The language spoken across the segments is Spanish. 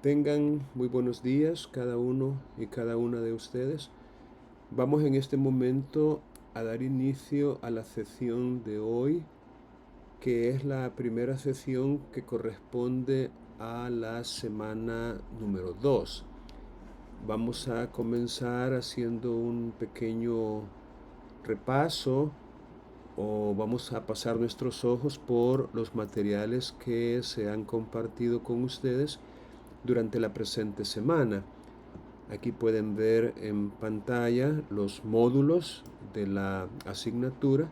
Tengan muy buenos días cada uno y cada una de ustedes. Vamos en este momento a dar inicio a la sesión de hoy, que es la primera sesión que corresponde a la semana número 2. Vamos a comenzar haciendo un pequeño repaso o vamos a pasar nuestros ojos por los materiales que se han compartido con ustedes durante la presente semana. Aquí pueden ver en pantalla los módulos de la asignatura,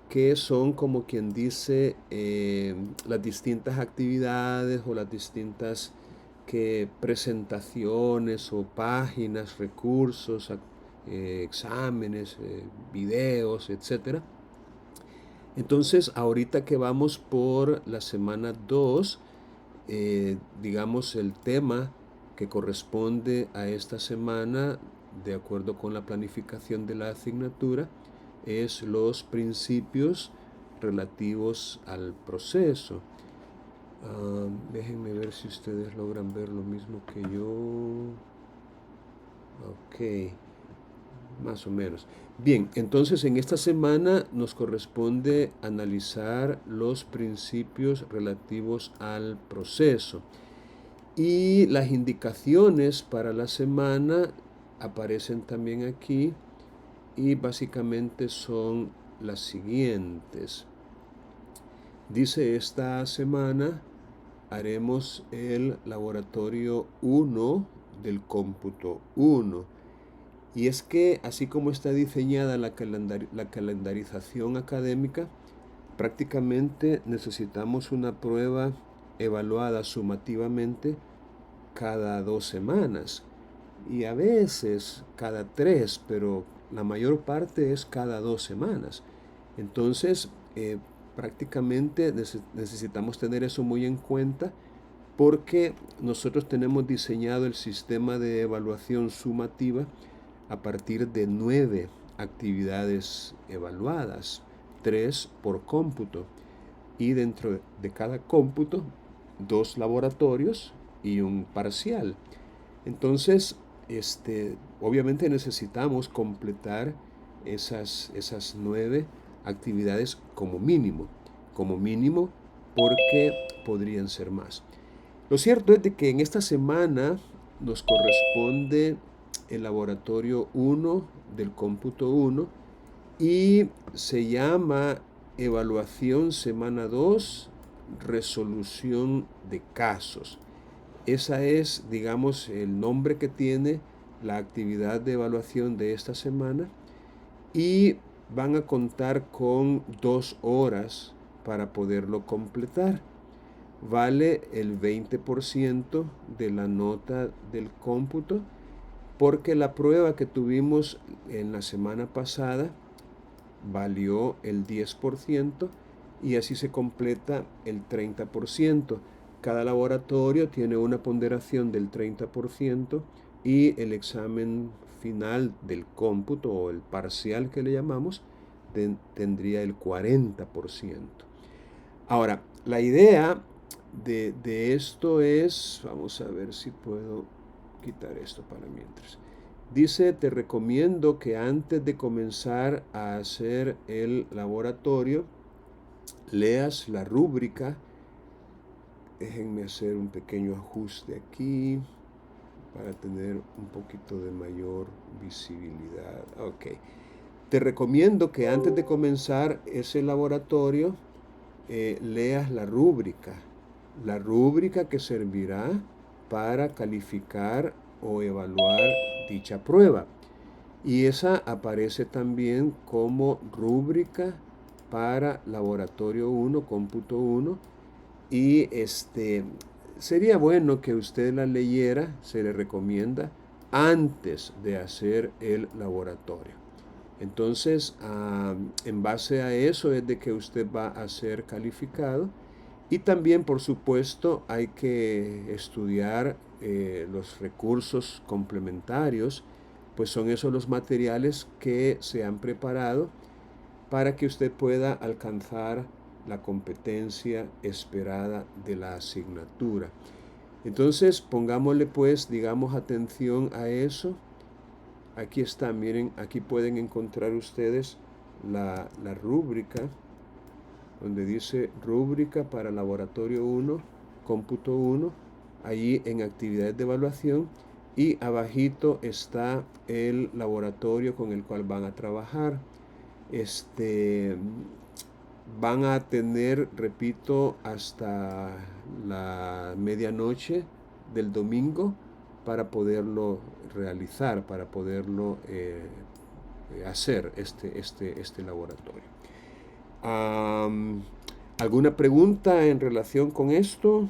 que son como quien dice las distintas actividades o las distintas presentaciones o páginas, recursos, exámenes, videos, etcétera. Entonces, ahorita que vamos por la semana 2, digamos, el tema que corresponde a esta semana, de acuerdo con la planificación de la asignatura, es los principios relativos al proceso. Déjenme ver si ustedes logran ver lo mismo que yo. Ok, más o menos. Bien, entonces en esta semana nos corresponde analizar los principios relativos al proceso. Y las indicaciones para la semana aparecen también aquí y básicamente son las siguientes. Dice, esta semana haremos el laboratorio 1 del cómputo 1. Y es que así como está diseñada la calendarización académica, prácticamente necesitamos una prueba evaluada sumativamente cada 2 semanas y a veces cada 3, pero la mayor parte es cada 2 semanas. Entonces, prácticamente necesitamos tener eso muy en cuenta porque nosotros tenemos diseñado el sistema de evaluación sumativa a partir de 9 actividades evaluadas, 3 por cómputo, y dentro de cada cómputo 2 laboratorios y un parcial. Entonces, obviamente necesitamos completar esas 9 actividades como mínimo porque podrían ser más. Lo cierto es de que en esta semana nos corresponde el laboratorio 1 del cómputo 1 y se llama evaluación semana 2, resolución de casos. Esa es, digamos, el nombre que tiene la actividad de evaluación de esta semana y van a contar con 2 horas para poderlo completar. Vale el 20% de la nota del cómputo porque la prueba que tuvimos en la semana pasada valió el 10% y así se completa el 30%. Cada laboratorio tiene una ponderación del 30% y el examen final del cómputo o el parcial que le llamamos tendría el 40%. Ahora, la idea de esto es, vamos a ver si puedo quitar esto para mientras. Dice, te recomiendo que antes de comenzar a hacer el laboratorio, leas la rúbrica. Déjenme hacer un pequeño ajuste aquí para tener un poquito de mayor visibilidad. Ok. Te recomiendo que antes de comenzar ese laboratorio, leas la rúbrica que servirá para calificar o evaluar dicha prueba. Y esa aparece también como rúbrica para laboratorio 1, cómputo 1. Y sería bueno que usted la leyera, se le recomienda, antes de hacer el laboratorio. Entonces, en base a eso es de que usted va a ser calificado. Y también, por supuesto, hay que estudiar los recursos complementarios, pues son esos los materiales que se han preparado para que usted pueda alcanzar la competencia esperada de la asignatura. Entonces, pongámosle pues, digamos, atención a eso. Aquí está, miren, aquí pueden encontrar ustedes la rúbrica, donde dice rúbrica para laboratorio 1, cómputo 1, allí en actividades de evaluación, y abajito está el laboratorio con el cual van a trabajar. Van a tener, repito, hasta la medianoche del domingo para poderlo realizar, para poderlo hacer este laboratorio. ¿Alguna pregunta en relación con esto?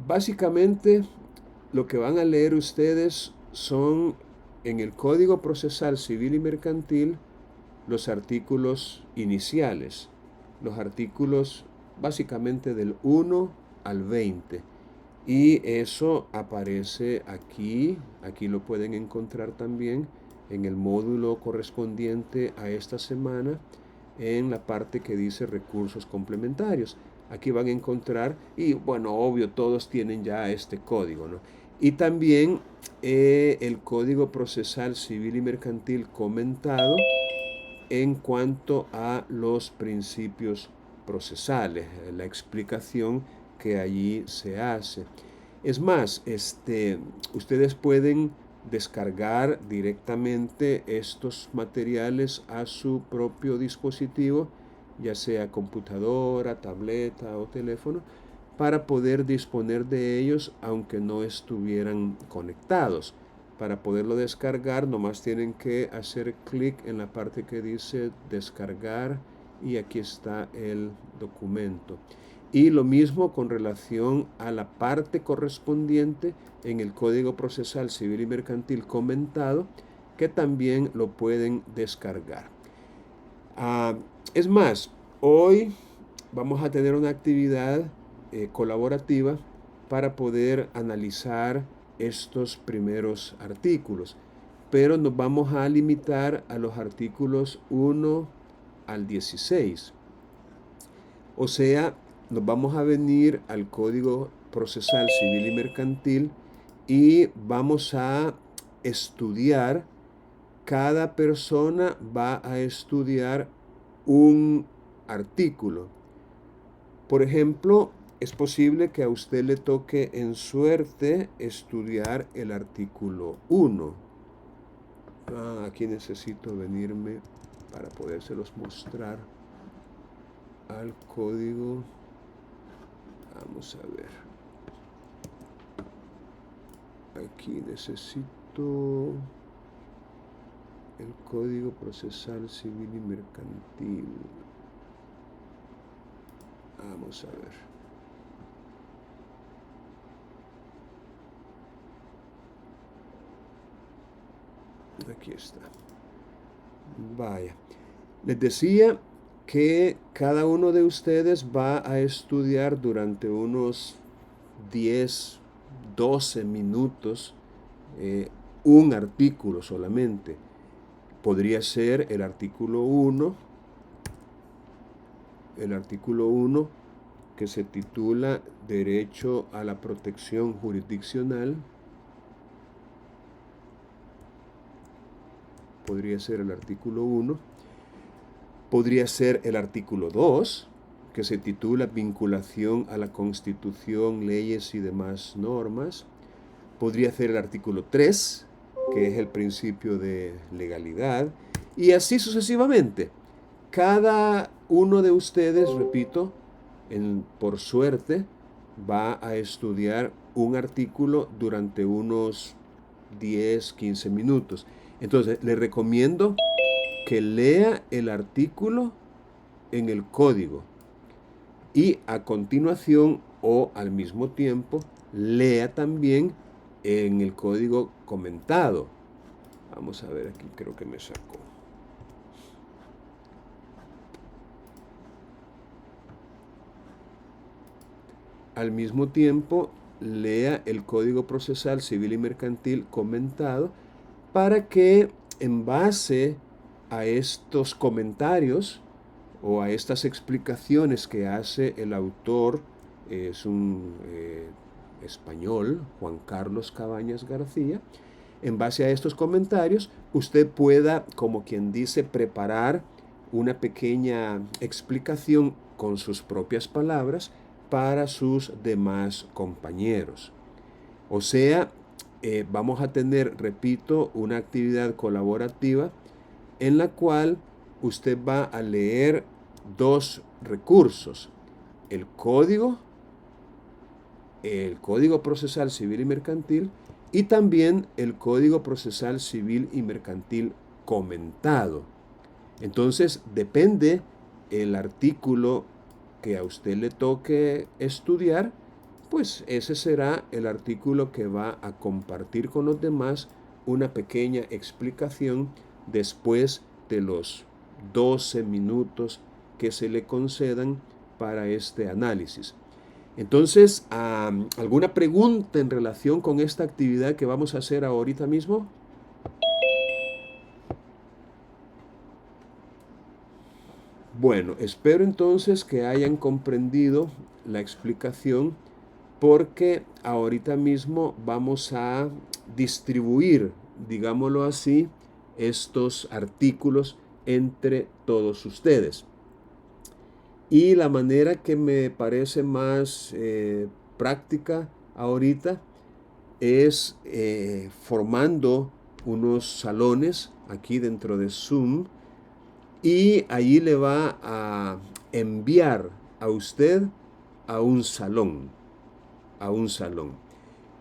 Básicamente, lo que van a leer ustedes son en el Código Procesal Civil y Mercantil los artículos iniciales, los artículos básicamente del 1 al 20. Y eso aparece aquí lo pueden encontrar también en el módulo correspondiente a esta semana, en la parte que dice recursos complementarios. Aquí van a encontrar, y bueno, obvio, todos tienen ya este código, ¿no? Y también el Código Procesal Civil y Mercantil comentado en cuanto a los principios procesales, la explicación que allí se hace. Es más, ustedes pueden descargar directamente estos materiales a su propio dispositivo, ya sea computadora, tableta o teléfono, para poder disponer de ellos aunque no estuvieran conectados. Para poderlo descargar, nomás tienen que hacer clic en la parte que dice descargar y aquí está el documento. Y lo mismo con relación a la parte correspondiente en el Código Procesal Civil y Mercantil comentado, que también lo pueden descargar. Es más, hoy vamos a tener una actividad colaborativa para poder analizar estos primeros artículos, pero nos vamos a limitar a los artículos 1 al 16. O sea, nos vamos a venir al Código Procesal Civil y Mercantil y vamos a estudiar, cada persona va a estudiar un artículo. Por ejemplo, es posible que a usted le toque en suerte estudiar el artículo 1. Aquí necesito venirme para podérselos mostrar al código. Vamos a ver. Aquí necesito el Código Procesal Civil y Mercantil. Vamos a ver. Aquí está. Vaya. Les decía que cada uno de ustedes va a estudiar durante unos 10, 12 minutos un artículo solamente. Podría ser el artículo 1, que se titula Derecho a la Protección Jurisdiccional. Podría ser el artículo 1. Podría ser el artículo 2, que se titula Vinculación a la Constitución, leyes y demás normas. Podría ser el artículo 3, que es el principio de legalidad. Y así sucesivamente. Cada uno de ustedes, repito, por suerte, va a estudiar un artículo durante unos 10, 15 minutos. Entonces, les recomiendo que lea el artículo en el código y a continuación o al mismo tiempo lea también en el código comentado. Vamos a ver, aquí creo que me sacó. Al mismo tiempo lea el Código Procesal Civil y Mercantil comentado para que en base a estos comentarios o a estas explicaciones que hace el autor, es un español, Juan Carlos Cabañas García. En base a estos comentarios, usted pueda, como quien dice, preparar una pequeña explicación con sus propias palabras para sus demás compañeros. O sea, vamos a tener, repito, una actividad colaborativa en la cual usted va a leer dos recursos: el Código Procesal Civil y Mercantil, y también el Código Procesal Civil y Mercantil comentado. Entonces, depende el artículo que a usted le toque estudiar, pues ese será el artículo que va a compartir con los demás una pequeña explicación después de los 12 minutos que se le concedan para este análisis. Entonces, ¿alguna pregunta en relación con esta actividad que vamos a hacer ahorita mismo? Bueno, espero entonces que hayan comprendido la explicación, porque ahorita mismo vamos a distribuir, digámoslo así, estos artículos entre todos ustedes. Y la manera que me parece más práctica ahorita es formando unos salones aquí dentro de Zoom, y allí le va a enviar a usted a un salón,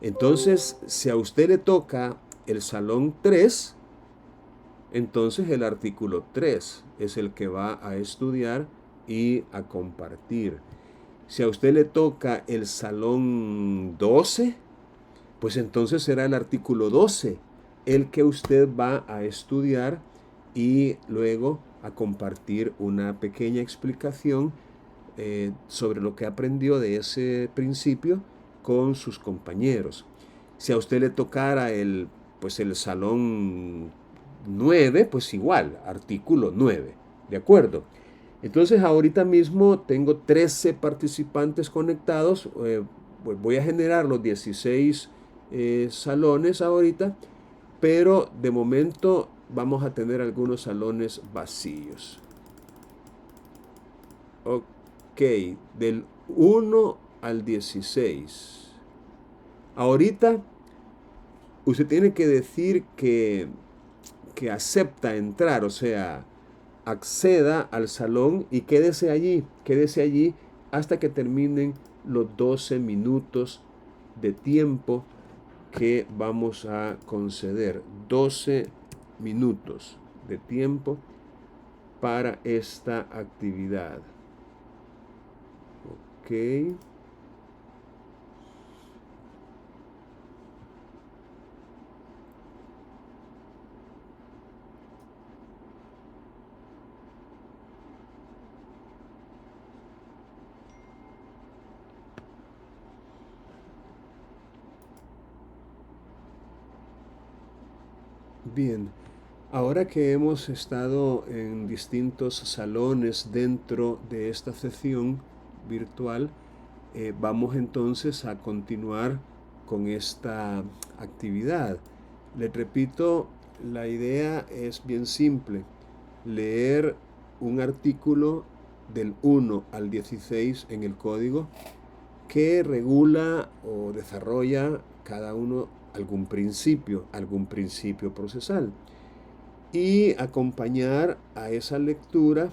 Entonces, si a usted le toca el salón 3, entonces el artículo 3 es el que va a estudiar y a compartir. Si a usted le toca el salón 12, pues entonces será el artículo 12 el que usted va a estudiar y luego a compartir una pequeña explicación sobre lo que aprendió de ese principio con sus compañeros. Si a usted le tocara el salón 9, pues igual, artículo 9, ¿de acuerdo? Entonces ahorita mismo tengo 13 participantes conectados. Pues voy a generar los 16 salones ahorita, pero de momento vamos a tener algunos salones vacíos. Ok, del 1 al 16. Ahorita usted tiene que decir que acepta entrar, o sea, acceda al salón y quédese allí hasta que terminen los 12 minutos de tiempo que vamos a conceder. 12 minutos de tiempo para esta actividad. Ok. Bien, ahora que hemos estado en distintos salones dentro de esta sesión virtual, vamos entonces a continuar con esta actividad. Les repito, la idea es bien simple: leer un artículo del 1 al 16 en el código que regula o desarrolla cada uno algún principio procesal, y acompañar a esa lectura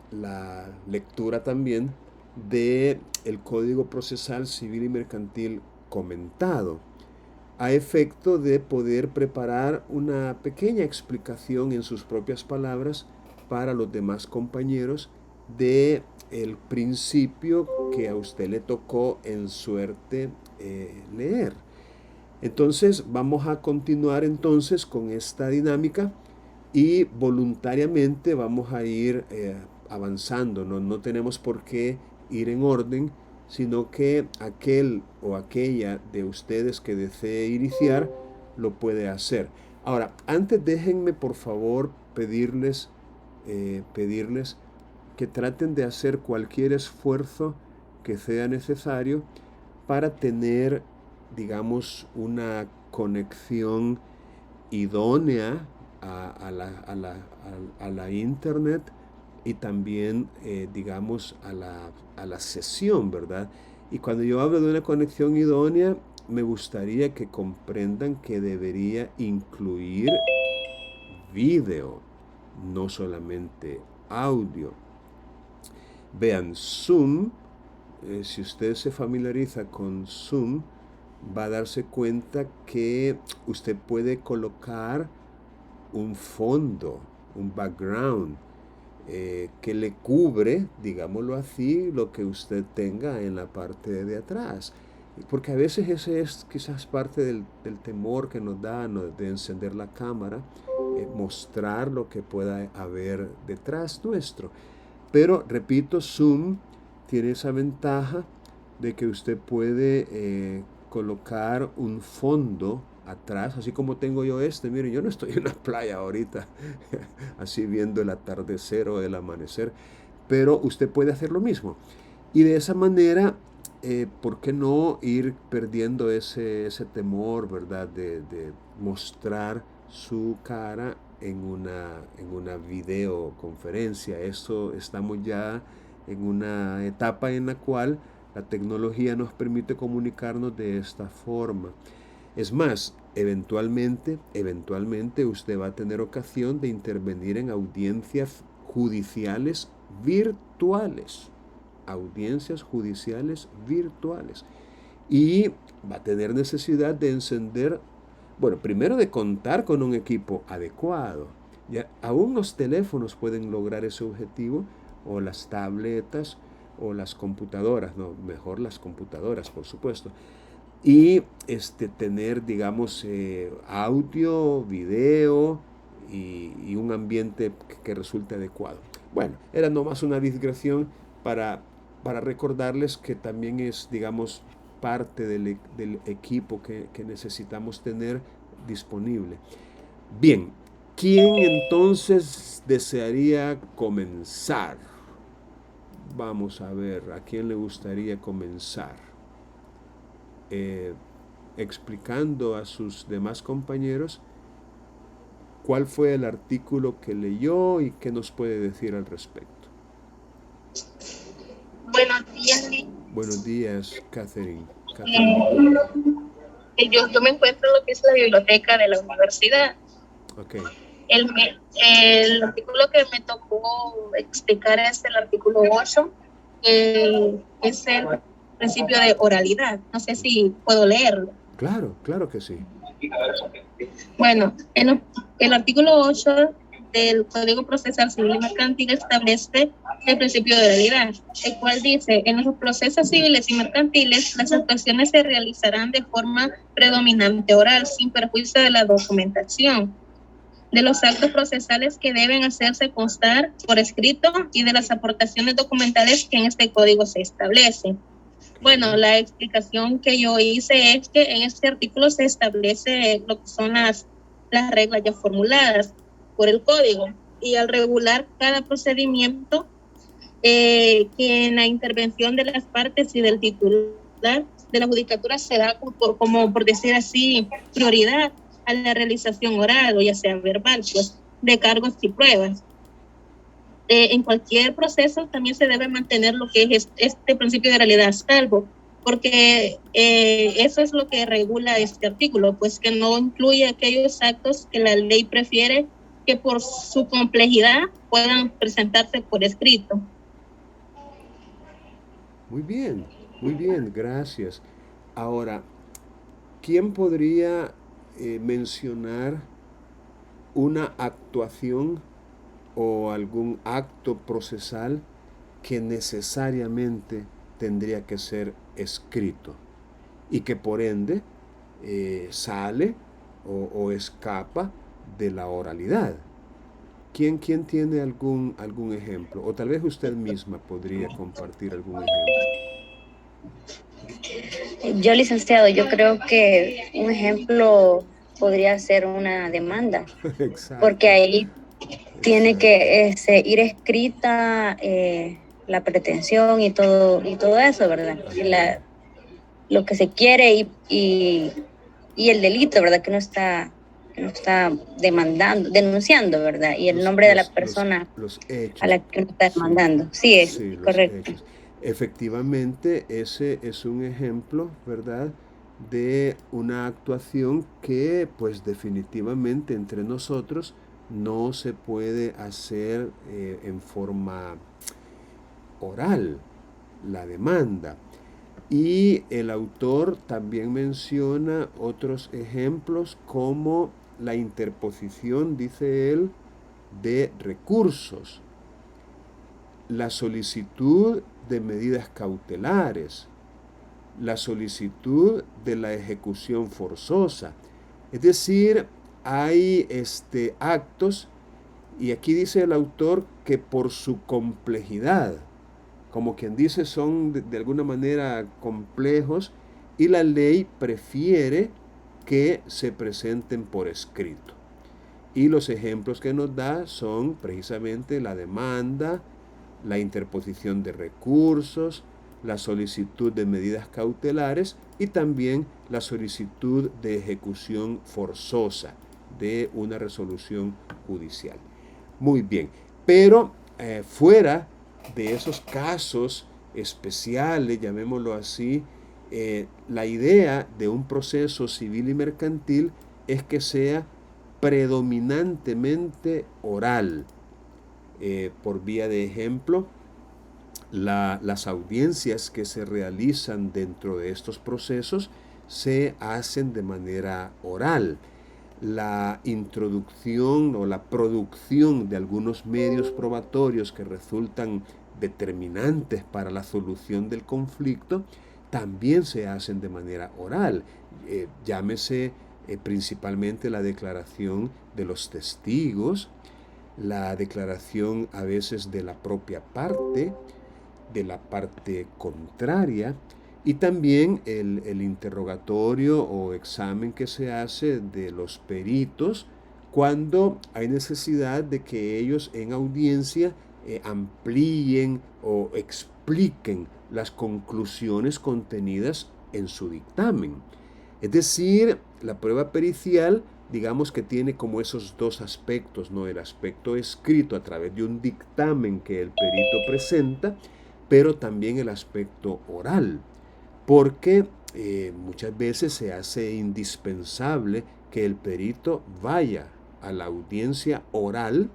la lectura también de el Código Procesal Civil y Mercantil comentado, a efecto de poder preparar una pequeña explicación en sus propias palabras para los demás compañeros de el principio que a usted le tocó en suerte leer. Entonces vamos a continuar entonces con esta dinámica y voluntariamente vamos a ir avanzando. No tenemos por qué ir en orden, sino que aquel o aquella de ustedes que desee iniciar lo puede hacer. Ahora, antes déjenme por favor pedirles que traten de hacer cualquier esfuerzo que sea necesario para tener, digamos, una conexión idónea a la internet y también, digamos, a la sesión, ¿verdad? Y cuando yo hablo de una conexión idónea, me gustaría que comprendan que debería incluir video, no solamente audio. Vean, Zoom, si usted se familiariza con Zoom, va a darse cuenta que usted puede colocar un fondo, un background, que le cubre, digámoslo así, lo que usted tenga en la parte de atrás. Porque a veces ese es quizás parte del temor que nos da, ¿no?, de encender la cámara, mostrar lo que pueda haber detrás nuestro. Pero, repito, Zoom tiene esa ventaja de que usted puede colocar un fondo atrás, así como tengo yo mire, yo no estoy en la playa ahorita, así viendo el atardecer o el amanecer, pero usted puede hacer lo mismo. Y de esa manera, ¿por qué no ir perdiendo ese temor, ¿verdad? De mostrar su cara en una videoconferencia. Esto estamos ya en una etapa en la cual la tecnología nos permite comunicarnos de esta forma. Es más, eventualmente usted va a tener ocasión de intervenir en audiencias judiciales virtuales. Audiencias judiciales virtuales. Y va a tener necesidad de encender, bueno, primero de contar con un equipo adecuado. Ya, aún los teléfonos pueden lograr ese objetivo, o las tabletas, o las computadoras, no, mejor las computadoras, por supuesto. Y tener, digamos, audio, video y un ambiente que resulte adecuado. Bueno, era nomás una digresión para recordarles que también es, digamos, parte del equipo que necesitamos tener disponible. Bien, ¿quién entonces desearía comenzar? Vamos a ver, ¿a quién le gustaría comenzar? Explicando a sus demás compañeros cuál fue el artículo que leyó y qué nos puede decir al respecto. Buenos días, Lee. Buenos días, Catherine. Yo me encuentro en lo que es la biblioteca de la universidad. Okay. El artículo que me tocó explicar es el artículo 8, es el principio de oralidad. No sé si puedo leerlo. Claro, claro que sí. Bueno, el artículo 8 del Código Procesal Civil y Mercantil establece el principio de oralidad, el cual dice: en los procesos civiles y mercantiles, las actuaciones se realizarán de forma predominante oral, sin perjuicio de la documentación, de los actos procesales que deben hacerse constar por escrito y de las aportaciones documentales que en este código se establecen. Bueno, la explicación que yo hice es que en este artículo se establece lo que son las reglas ya formuladas por el código, y al regular cada procedimiento, que en la intervención de las partes y del titular de la judicatura se da como por decir así, prioridad a la realización oral o ya sea verbal, pues, de cargos y pruebas. En cualquier proceso también se debe mantener lo que es este principio de realidad salvo, porque eso es lo que regula este artículo, pues que no incluye aquellos actos que la ley prefiere que por su complejidad puedan presentarse por escrito. Muy bien, gracias. Ahora, ¿quién podría mencionar una actuación o algún acto procesal que necesariamente tendría que ser escrito y que por ende sale o escapa de la oralidad? ¿Quién tiene algún ejemplo? O tal vez usted misma podría compartir algún ejemplo. Yo, licenciado, yo creo que un ejemplo podría ser una demanda. Exacto. Porque ahí tiene que ir escrita la pretensión y todo eso, ¿verdad? Lo que se quiere y el delito, ¿verdad? Que no está denunciando, ¿verdad? Y el nombre de la persona los hechos, a la que uno está demandando. Sí, sí, correcto. Hechos. Efectivamente, ese es un ejemplo, ¿verdad?, de una actuación que, pues definitivamente entre nosotros no se puede hacer en forma oral, la demanda. Y el autor también menciona otros ejemplos como la interposición, dice él, de recursos, la solicitud de medidas cautelares, la solicitud de la ejecución forzosa. Es decir, hay actos, y aquí dice el autor que por su complejidad, como quien dice, son de alguna manera complejos, y la ley prefiere que se presenten por escrito. Y los ejemplos que nos da son precisamente la demanda, la interposición de recursos, la solicitud de medidas cautelares y también la solicitud de ejecución forzosa de una resolución judicial. Muy bien, pero fuera de esos casos especiales, llamémoslo así, la idea de un proceso civil y mercantil es que sea predominantemente oral. Por vía de ejemplo, las audiencias que se realizan dentro de estos procesos se hacen de manera oral. La introducción o la producción de algunos medios probatorios que resultan determinantes para la solución del conflicto también se hacen de manera oral. Llámese principalmente la declaración de los testigos, la declaración a veces de la propia parte, de la parte contraria, y también el interrogatorio o examen que se hace de los peritos cuando hay necesidad de que ellos en audiencia amplíen o expliquen las conclusiones contenidas en su dictamen. Es decir, la prueba pericial, digamos que tiene como esos dos aspectos, ¿no? El aspecto escrito a través de un dictamen que el perito presenta, pero también el aspecto oral, porque muchas veces se hace indispensable que el perito vaya a la audiencia oral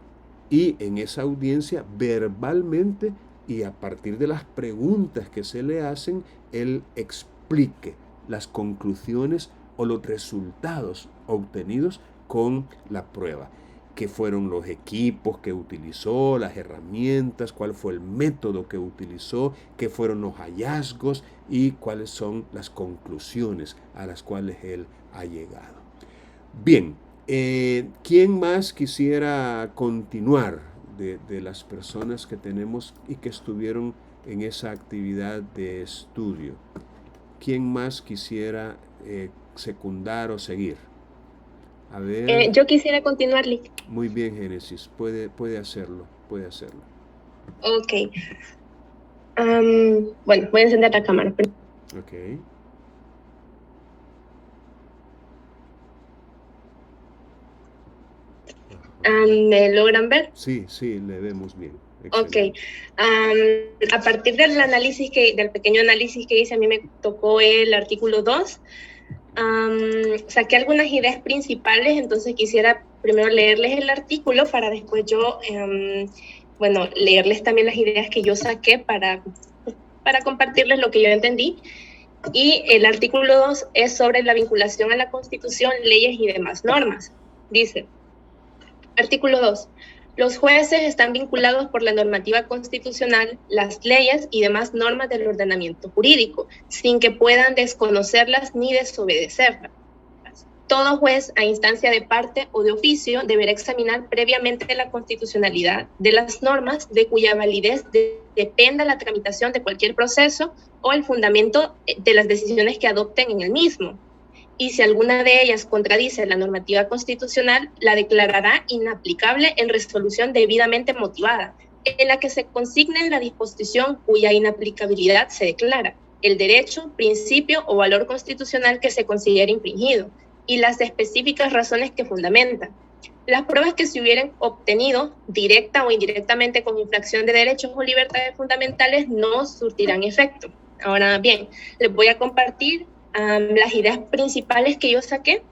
y en esa audiencia verbalmente y a partir de las preguntas que se le hacen, él explique las conclusiones o los resultados obtenidos con la prueba. Qué fueron los equipos que utilizó, las herramientas, cuál fue el método que utilizó, qué fueron los hallazgos y cuáles son las conclusiones a las cuales él ha llegado. Bien, ¿quién más quisiera continuar de las personas que tenemos y que estuvieron en esa actividad de estudio? ¿Quién más quisiera secundar o seguir? A ver. Yo quisiera continuar, Lick. Muy bien, Génesis, puede hacerlo, Ok. Bueno, voy a encender la cámara. Ok. ¿Me logran ver? Sí, le vemos bien. Excelente. Ok. A partir del pequeño análisis que hice, a mí me tocó el artículo 2. Saqué algunas ideas principales, entonces quisiera primero leerles el artículo para después yo, leerles también las ideas que yo saqué para compartirles lo que yo entendí. Y el artículo 2 es sobre la vinculación a la Constitución, leyes y demás normas. Dice, artículo 2. Los jueces están vinculados por la normativa constitucional, las leyes y demás normas del ordenamiento jurídico, sin que puedan desconocerlas ni desobedecerlas. Todo juez, a instancia de parte o de oficio, deberá examinar previamente la constitucionalidad de las normas de cuya validez dependa la tramitación de cualquier proceso o el fundamento de las decisiones que adopten en el mismo. y si alguna de ellas contradice la normativa constitucional, la declarará inaplicable en resolución debidamente motivada, en la que se consigne la disposición cuya inaplicabilidad se declara, el derecho, principio o valor constitucional que se considere infringido, y las específicas razones que fundamentan. Las pruebas que se hubieran obtenido directa o indirectamente con infracción de derechos o libertades fundamentales no surtirán efecto. Ahora bien, les voy a compartir las ideas principales que yo saqué,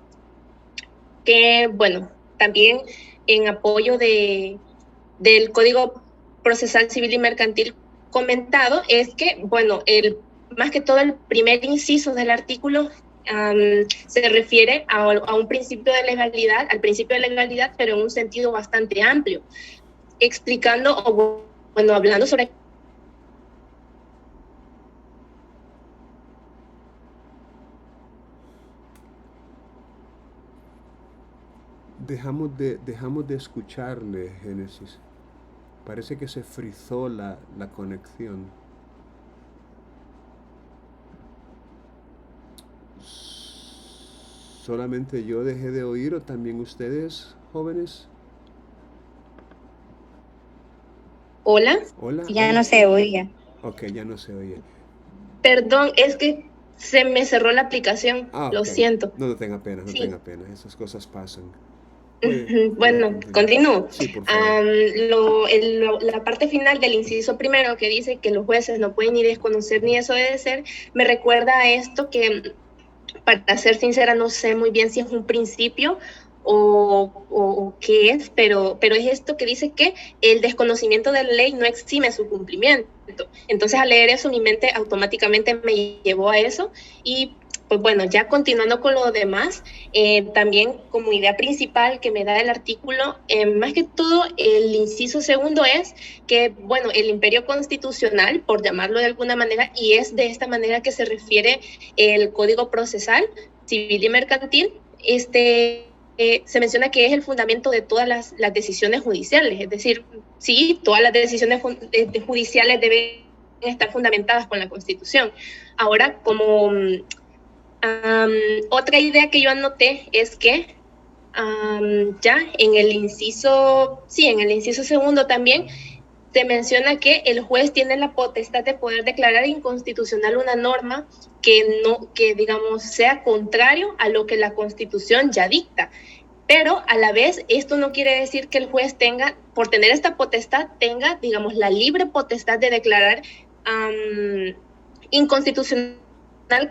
que, bueno, también en apoyo del Código Procesal Civil y Mercantil comentado, es que, bueno, más que todo el primer inciso del artículo se refiere a un principio de legalidad, al principio de legalidad, pero en un sentido bastante amplio, explicando o, bueno, hablando sobre Dejamos de escucharle, Génesis. Parece que se frizó la conexión. ¿Solamente yo dejé de oír o también ustedes, jóvenes? Hola. Hola. Ya hola. no se oía. Ok, ya no se oye. Perdón, es que se me cerró la aplicación, lo Ok. siento. No tenga pena, no Sí. tenga pena. Esas cosas pasan. Bueno, continúo. Sí, por favor. La parte final del inciso primero que dice que los jueces no pueden ni desconocer ni desobedecer, me recuerda a esto que, para ser sincera, no sé muy bien si es un principio o qué es, pero es esto que dice que el desconocimiento de la ley no exime su cumplimiento. Entonces, al leer eso, mi mente automáticamente me llevó a eso y, pues bueno, ya continuando con lo demás, también como idea principal que me da el artículo, más que todo el inciso segundo es que, bueno, el imperio constitucional, por llamarlo de alguna manera, y es de esta manera que se refiere el Código Procesal Civil y Mercantil, se menciona que es el fundamento de todas las decisiones judiciales, es decir, sí, todas las decisiones judiciales deben estar fundamentadas con la Constitución. Ahora, como otra idea que yo anoté es que ya en el inciso segundo también se menciona que el juez tiene la potestad de poder declarar inconstitucional una norma que digamos sea contrario a lo que la Constitución ya dicta. Pero a la vez esto no quiere decir que el juez tenga, por tener esta potestad, tenga, digamos, la libre potestad de declarar inconstitucional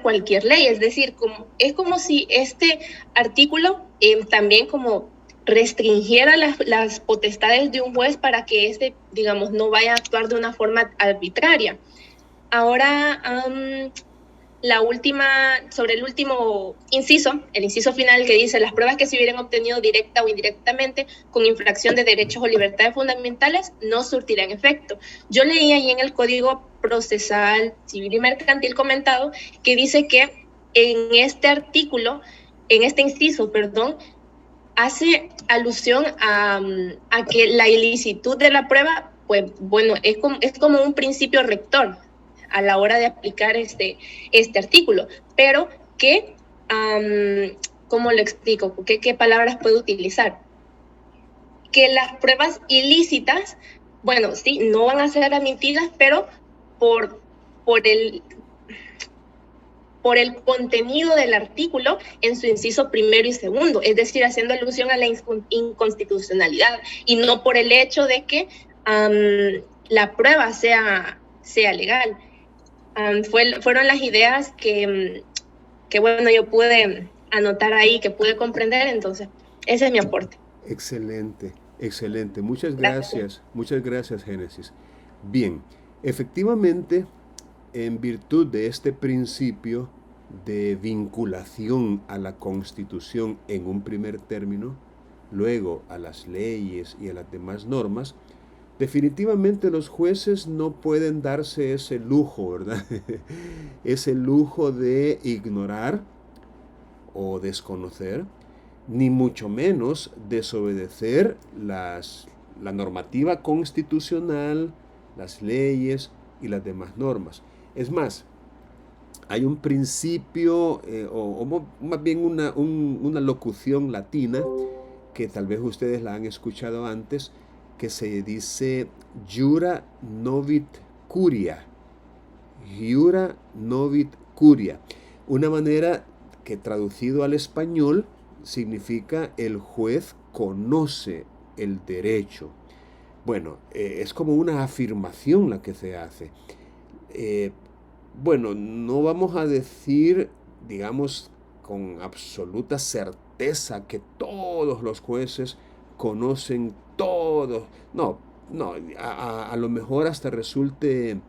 cualquier ley. Es decir, es como si este artículo también como restringiera las potestades de un juez para que digamos, no vaya a actuar de una forma arbitraria. Ahora, sobre el último inciso, el inciso final que dice: las pruebas que se hubieran obtenido directa o indirectamente con infracción de derechos o libertades fundamentales no surtirán efecto. Yo leí ahí en el Código Procesal Civil y Mercantil comentado que dice que en este artículo, en este inciso, hace alusión a que la ilicitud de la prueba, pues bueno, es como un principio rector a la hora de aplicar este artículo, pero que, ¿cómo lo explico? ¿Qué palabras puedo utilizar? Que las pruebas ilícitas, bueno, sí, no van a ser admitidas, pero por el contenido del artículo en su inciso primero y segundo, es decir, haciendo alusión a la inconstitucionalidad y no por el hecho de que la prueba sea legal. Fueron las ideas que bueno, yo pude anotar ahí, que pude comprender, entonces ese es mi aporte. Excelente, excelente. Muchas gracias, Génesis. Bien, efectivamente, en virtud de este principio de vinculación a la Constitución en un primer término, luego a las leyes y a las demás normas, definitivamente los jueces no pueden darse ese lujo, ¿verdad? Ese lujo de ignorar o desconocer, ni mucho menos desobedecer la normativa constitucional, las leyes y las demás normas. Es más, hay un principio, más bien una locución latina, que tal vez ustedes la han escuchado antes, que se dice jura novit curia. Jura novit curia. Una manera que traducido al español significa el juez conoce el derecho. Bueno, es como una afirmación la que se hace. Bueno, no vamos a decir, digamos, con absoluta certeza que todos los jueces conocen todo. No, no, a lo mejor hasta resulte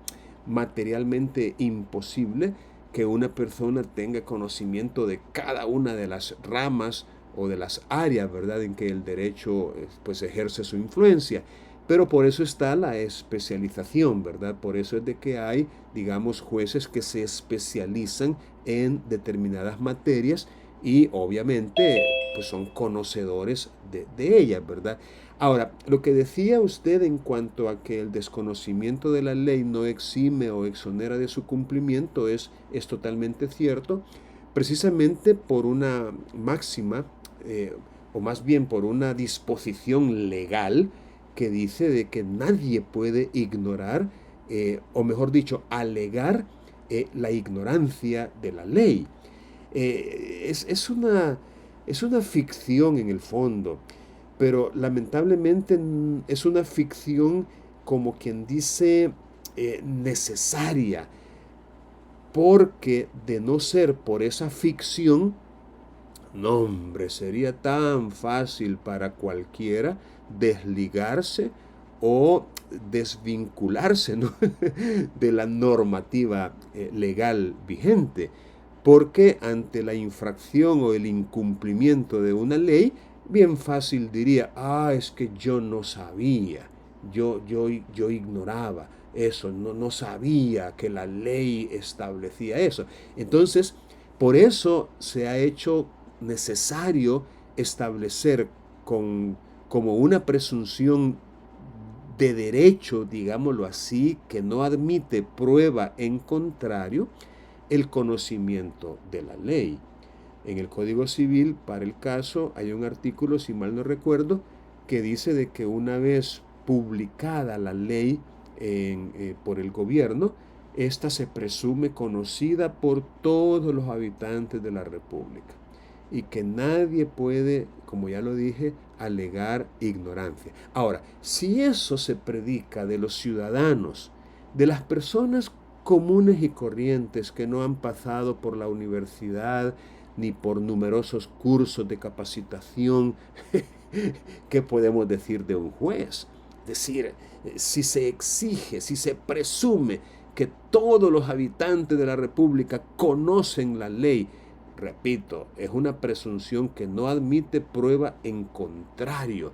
materialmente imposible que una persona tenga conocimiento de cada una de las ramas o de las áreas, ¿verdad?, en que el derecho pues ejerce su influencia. Pero por eso está la especialización, ¿verdad? Por eso es de que hay, digamos, jueces que se especializan en determinadas materias y obviamente pues son conocedores de ellas, ¿verdad? Ahora, lo que decía usted en cuanto a que el desconocimiento de la ley no exime o exonera de su cumplimiento es totalmente cierto, precisamente por una máxima, o más bien por una disposición legal que dice de que nadie puede ignorar, o mejor dicho, alegar la ignorancia de la ley. Es una ficción en el fondo, pero lamentablemente es una ficción, como quien dice, necesaria, porque de no ser por esa ficción, no, hombre, sería tan fácil para cualquiera desligarse o desvincularse, ¿no?, de la normativa legal vigente, porque ante la infracción o el incumplimiento de una ley, bien fácil diría, es que yo no sabía, yo ignoraba eso, no sabía que la ley establecía eso. Entonces, por eso se ha hecho necesario establecer como una presunción de derecho, digámoslo así, que no admite prueba en contrario, el conocimiento de la ley. En el Código Civil, para el caso, hay un artículo, si mal no recuerdo, que dice de que una vez publicada la ley por el gobierno, esta se presume conocida por todos los habitantes de la República y que nadie puede, como ya lo dije, alegar ignorancia. Ahora, si eso se predica de los ciudadanos, de las personas comunes y corrientes que no han pasado por la universidad ni por numerosos cursos de capacitación, ¿qué podemos decir de un juez? Es decir, si se exige, si se presume que todos los habitantes de la República conocen la ley, repito, es una presunción que no admite prueba en contrario,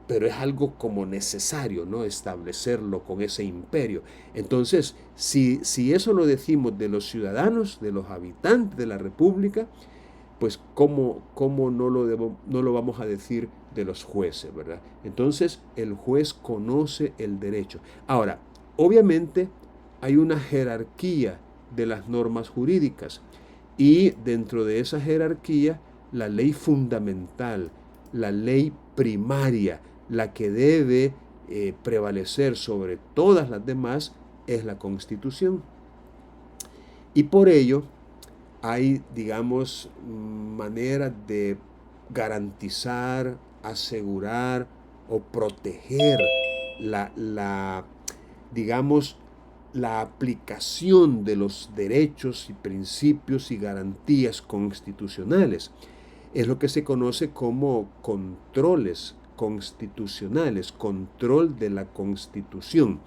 pero es algo como necesario, ¿no?, establecerlo con ese imperio. Entonces, si eso lo decimos de los ciudadanos, de los habitantes de la República, pues ¿cómo no lo vamos a decir de los jueces, ¿verdad? Entonces, el juez conoce el derecho. Ahora, obviamente hay una jerarquía de las normas jurídicas y dentro de esa jerarquía, la ley fundamental, la ley primaria, la que debe prevalecer sobre todas las demás, es la Constitución. Y por ello hay, digamos, maneras de garantizar, asegurar o proteger digamos, la aplicación de los derechos y principios y garantías constitucionales. Es lo que se conoce como controles constitucionales, control de la Constitución.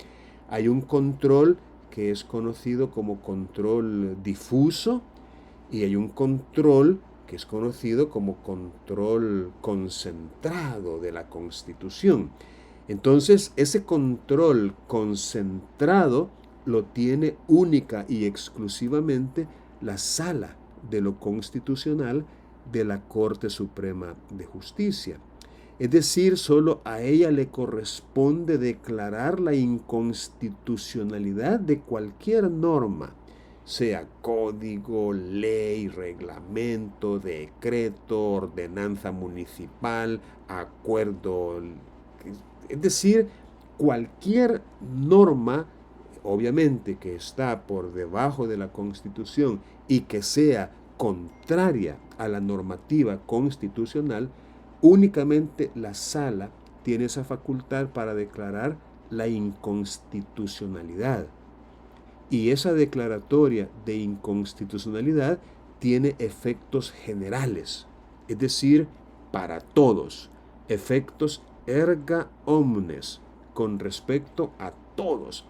Hay un control que es conocido como control difuso y hay un control que es conocido como control concentrado de la Constitución. Entonces, ese control concentrado lo tiene única y exclusivamente la Sala de lo Constitucional de la Corte Suprema de Justicia. Es decir, solo a ella le corresponde declarar la inconstitucionalidad de cualquier norma sea código, ley, reglamento, decreto, ordenanza municipal, acuerdo, es decir, cualquier norma, obviamente que está por debajo de la Constitución y que sea contraria a la normativa constitucional, únicamente la sala tiene esa facultad para declarar la inconstitucionalidad. Y esa declaratoria de inconstitucionalidad tiene efectos generales, es decir, para todos, efectos erga omnes, con respecto a todos.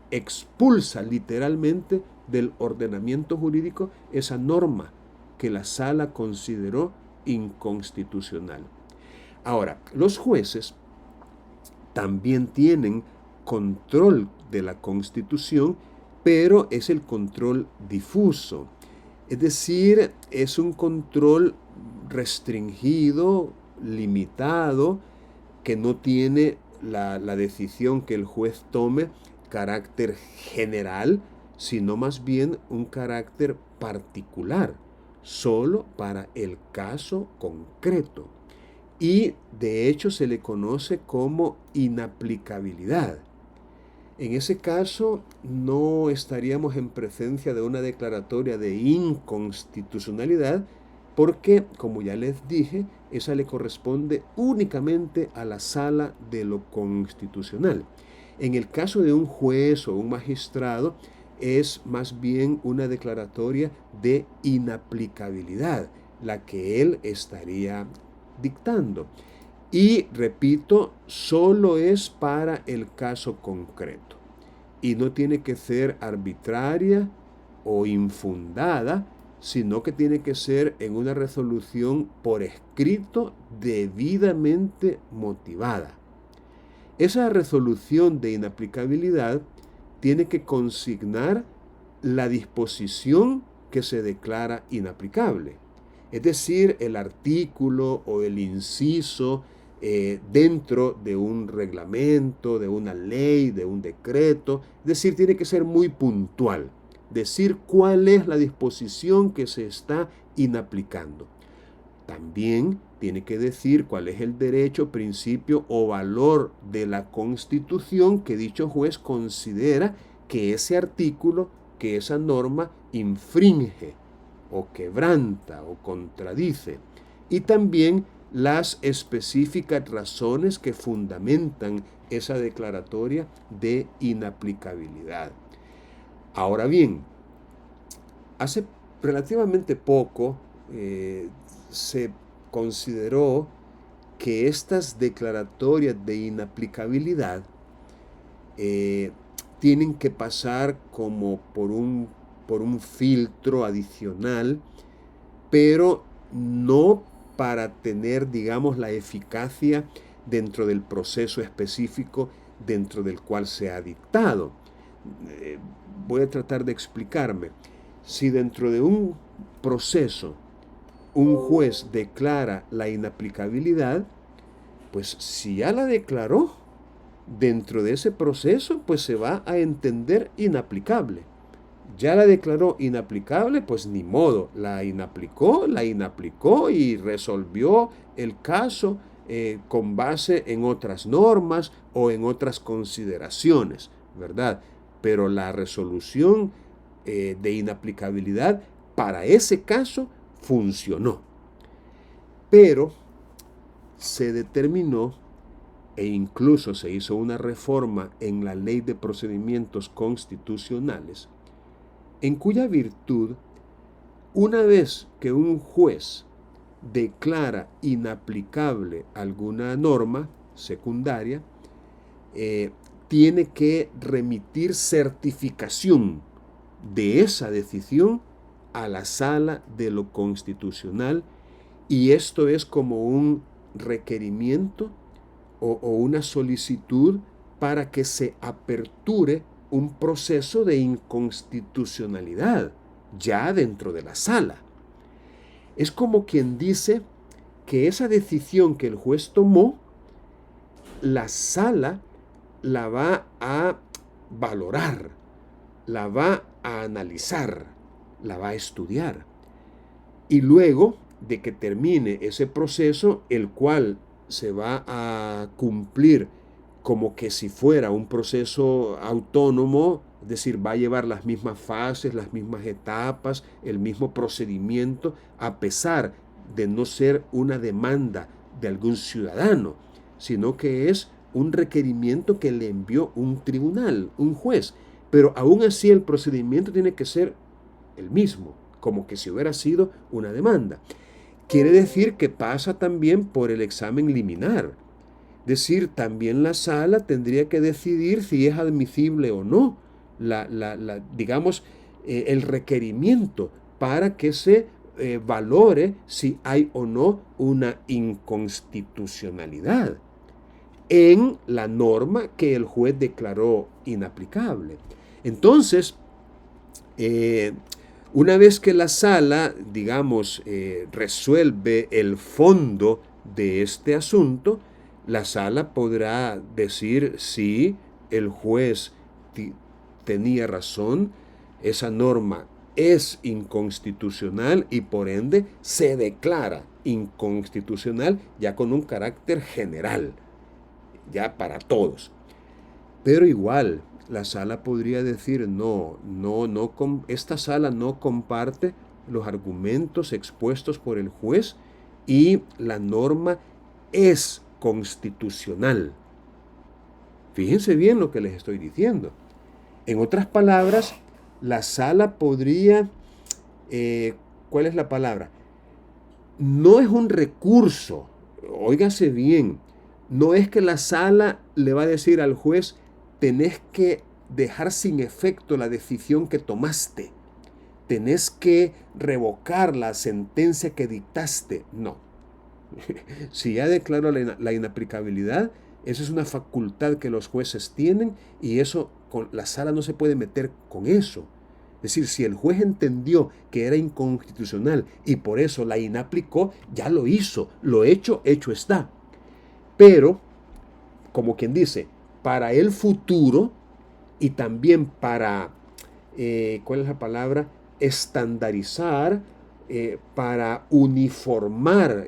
Expulsa literalmente del ordenamiento jurídico esa norma que la sala consideró inconstitucional. Ahora, los jueces también tienen control de la Constitución, pero es el control difuso. Es decir, es un control restringido, limitado, que no tiene la decisión que el juez tome carácter general, sino más bien un carácter particular, solo para el caso concreto. Y de hecho se le conoce como inaplicabilidad. En ese caso no estaríamos en presencia de una declaratoria de inconstitucionalidad porque, como ya les dije, esa le corresponde únicamente a la sala de lo constitucional. En el caso de un juez o un magistrado es más bien una declaratoria de inaplicabilidad la que él estaría dictando. Y repito, solo es para el caso concreto y no tiene que ser arbitraria o infundada, sino que tiene que ser en una resolución por escrito debidamente motivada. Esa resolución de inaplicabilidad tiene que consignar la disposición que se declara inaplicable. Es decir, el artículo o el inciso dentro de un reglamento, de una ley, de un decreto. Es decir, tiene que ser muy puntual. Decir cuál es la disposición que se está inaplicando. También tiene que decir cuál es el derecho, principio o valor de la Constitución que dicho juez considera que ese artículo, que esa norma infringe o quebranta o contradice. Y también las específicas razones que fundamentan esa declaratoria de inaplicabilidad. Ahora bien, hace relativamente poco se consideró que estas declaratorias de inaplicabilidad tienen que pasar como por un filtro adicional, pero no para tener, digamos, la eficacia dentro del proceso específico dentro del cual se ha dictado. Voy a tratar de explicarme. Si dentro de un proceso un juez declara la inaplicabilidad, pues si ya la declaró, dentro de ese proceso, pues se va a entender inaplicable. Ya la declaró inaplicable, pues ni modo, la inaplicó y resolvió el caso con base en otras normas o en otras consideraciones, ¿verdad? Pero la resolución de inaplicabilidad para ese caso funcionó. Pero se determinó e incluso se hizo una reforma en la Ley de Procedimientos Constitucionales, en cuya virtud, una vez que un juez declara inaplicable alguna norma secundaria, tiene que remitir certificación de esa decisión a la Sala de lo Constitucional, y esto es como un requerimiento o una solicitud para que se aperture un proceso de inconstitucionalidad ya dentro de la sala. Es como quien dice que esa decisión que el juez tomó, la sala la va a valorar, la va a analizar, la va a estudiar. Y luego de que termine ese proceso, el cual se va a cumplir como que si fuera un proceso autónomo, es decir, va a llevar las mismas fases, las mismas etapas, el mismo procedimiento, a pesar de no ser una demanda de algún ciudadano, sino que es un requerimiento que le envió un tribunal, un juez. Pero aún así el procedimiento tiene que ser el mismo, como que si hubiera sido una demanda. Quiere decir que pasa también por el examen liminar. Es decir, también la sala tendría que decidir si es admisible o no digamos, el requerimiento para que se valore si hay o no una inconstitucionalidad en la norma que el juez declaró inaplicable. Entonces, una vez que la sala, digamos, resuelve el fondo de este asunto, la sala podrá decir si el juez tenía razón, esa norma es inconstitucional y por ende se declara inconstitucional ya con un carácter general, ya para todos. Pero igual, la sala podría decir, esta sala no comparte los argumentos expuestos por el juez y la norma es constitucional. Fíjense bien lo que les estoy diciendo. En otras palabras, la sala podría, ¿cuál es la palabra? No es un recurso, óigase bien, no es que la sala le va a decir al juez, tenés que dejar sin efecto la decisión que tomaste, tenés que revocar la sentencia que dictaste. No. Si ya declaró la inaplicabilidad, eso es una facultad que los jueces tienen y eso, la sala no se puede meter con eso. Es decir, si el juez entendió que era inconstitucional y por eso la inaplicó, ya lo hizo, lo hecho está. Pero, como quien dice, para el futuro y también para, ¿cuál es la palabra? Estandarizar, para uniformar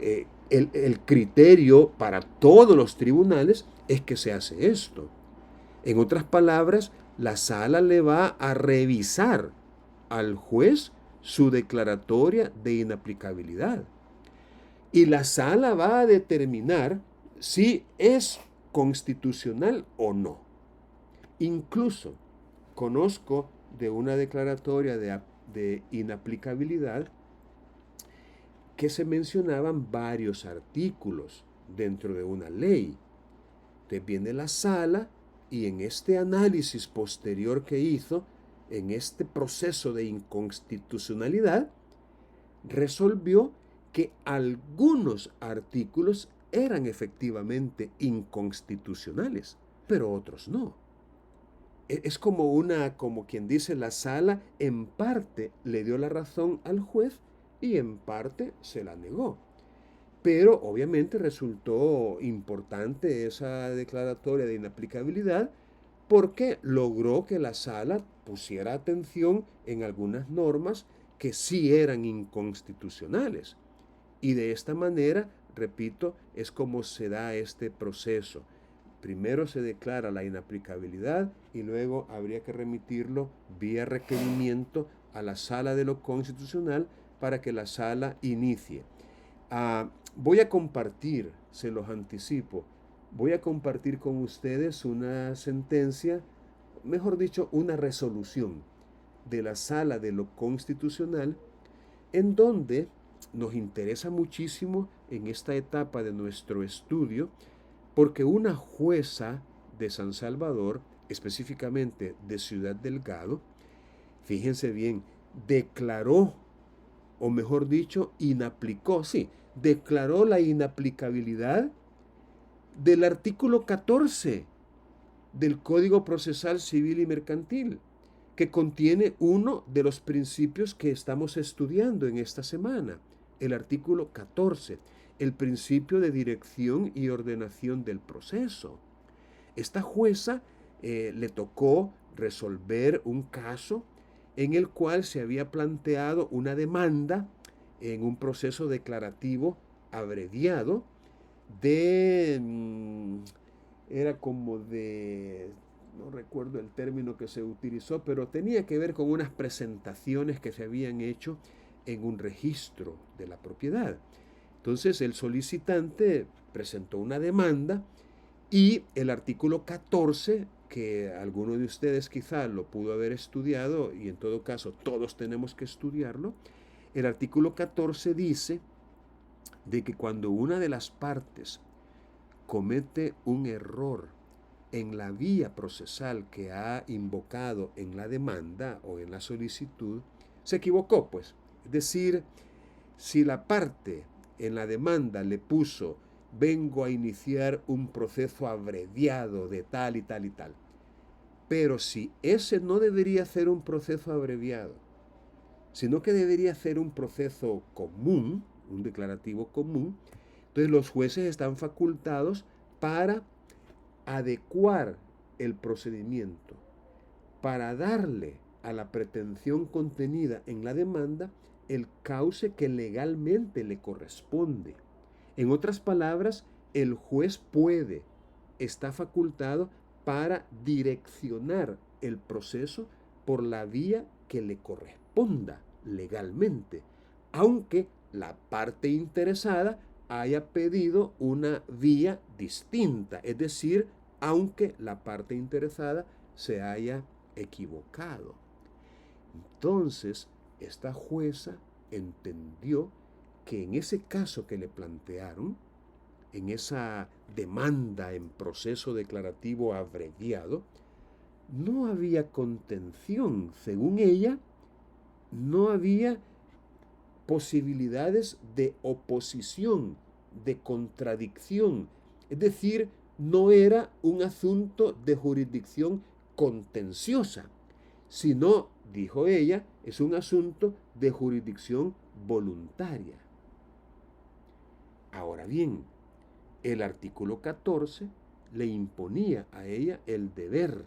el criterio para todos los tribunales, es que se hace esto. En otras palabras, la sala le va a revisar al juez su declaratoria de inaplicabilidad. Y la sala va a determinar si es constitucional o no. Incluso conozco de una declaratoria de inaplicabilidad que se mencionaban varios artículos dentro de una ley. Entonces viene la sala y en este análisis posterior que hizo, en este proceso de inconstitucionalidad, resolvió que algunos artículos eran efectivamente inconstitucionales, pero otros no. Es como quien dice, la sala en parte le dio la razón al juez y en parte se la negó. Pero obviamente resultó importante esa declaratoria de inaplicabilidad porque logró que la sala pusiera atención en algunas normas que sí eran inconstitucionales. Y de esta manera, repito, es como se da este proceso. Primero se declara la inaplicabilidad y luego habría que remitirlo vía requerimiento a la Sala de lo Constitucional para que la sala inicie. Voy a compartir, se los anticipo, voy a compartir con ustedes una sentencia, mejor dicho, una resolución de la Sala de lo Constitucional, en donde nos interesa muchísimo en esta etapa de nuestro estudio, porque una jueza de San Salvador, específicamente de Ciudad Delgado, fíjense bien, declaró, o mejor dicho, declaró la inaplicabilidad del artículo 14 del Código Procesal Civil y Mercantil, que contiene uno de los principios que estamos estudiando en esta semana, el artículo 14, el principio de dirección y ordenación del proceso. Esta jueza le tocó resolver un caso en el cual se había planteado una demanda en un proceso declarativo abreviado de, era como de, no recuerdo el término que se utilizó, pero tenía que ver con unas presentaciones que se habían hecho en un registro de la propiedad. Entonces el solicitante presentó una demanda y el artículo 14, que alguno de ustedes quizá lo pudo haber estudiado, y en todo caso todos tenemos que estudiarlo, el artículo 14 dice de que cuando una de las partes comete un error en la vía procesal que ha invocado en la demanda o en la solicitud, se equivocó, pues. Es decir, si la parte en la demanda le puso vengo a iniciar un proceso abreviado de tal y tal y tal, pero si ese no debería ser un proceso abreviado, sino que debería ser un proceso común, un declarativo común, entonces los jueces están facultados para adecuar el procedimiento, para darle a la pretensión contenida en la demanda el cauce que legalmente le corresponde. En otras palabras, el juez está facultado para direccionar el proceso por la vía que le corresponda legalmente, aunque la parte interesada haya pedido una vía distinta, es decir, aunque la parte interesada se haya equivocado. Entonces, esta jueza entendió que en ese caso que le plantearon, en esa demanda en proceso declarativo abreviado, no había contención. Según ella, no había posibilidades de oposición, de contradicción. Es decir, no era un asunto de jurisdicción contenciosa, sino, dijo ella, es un asunto de jurisdicción voluntaria. Ahora bien, el artículo 14 le imponía a ella el deber,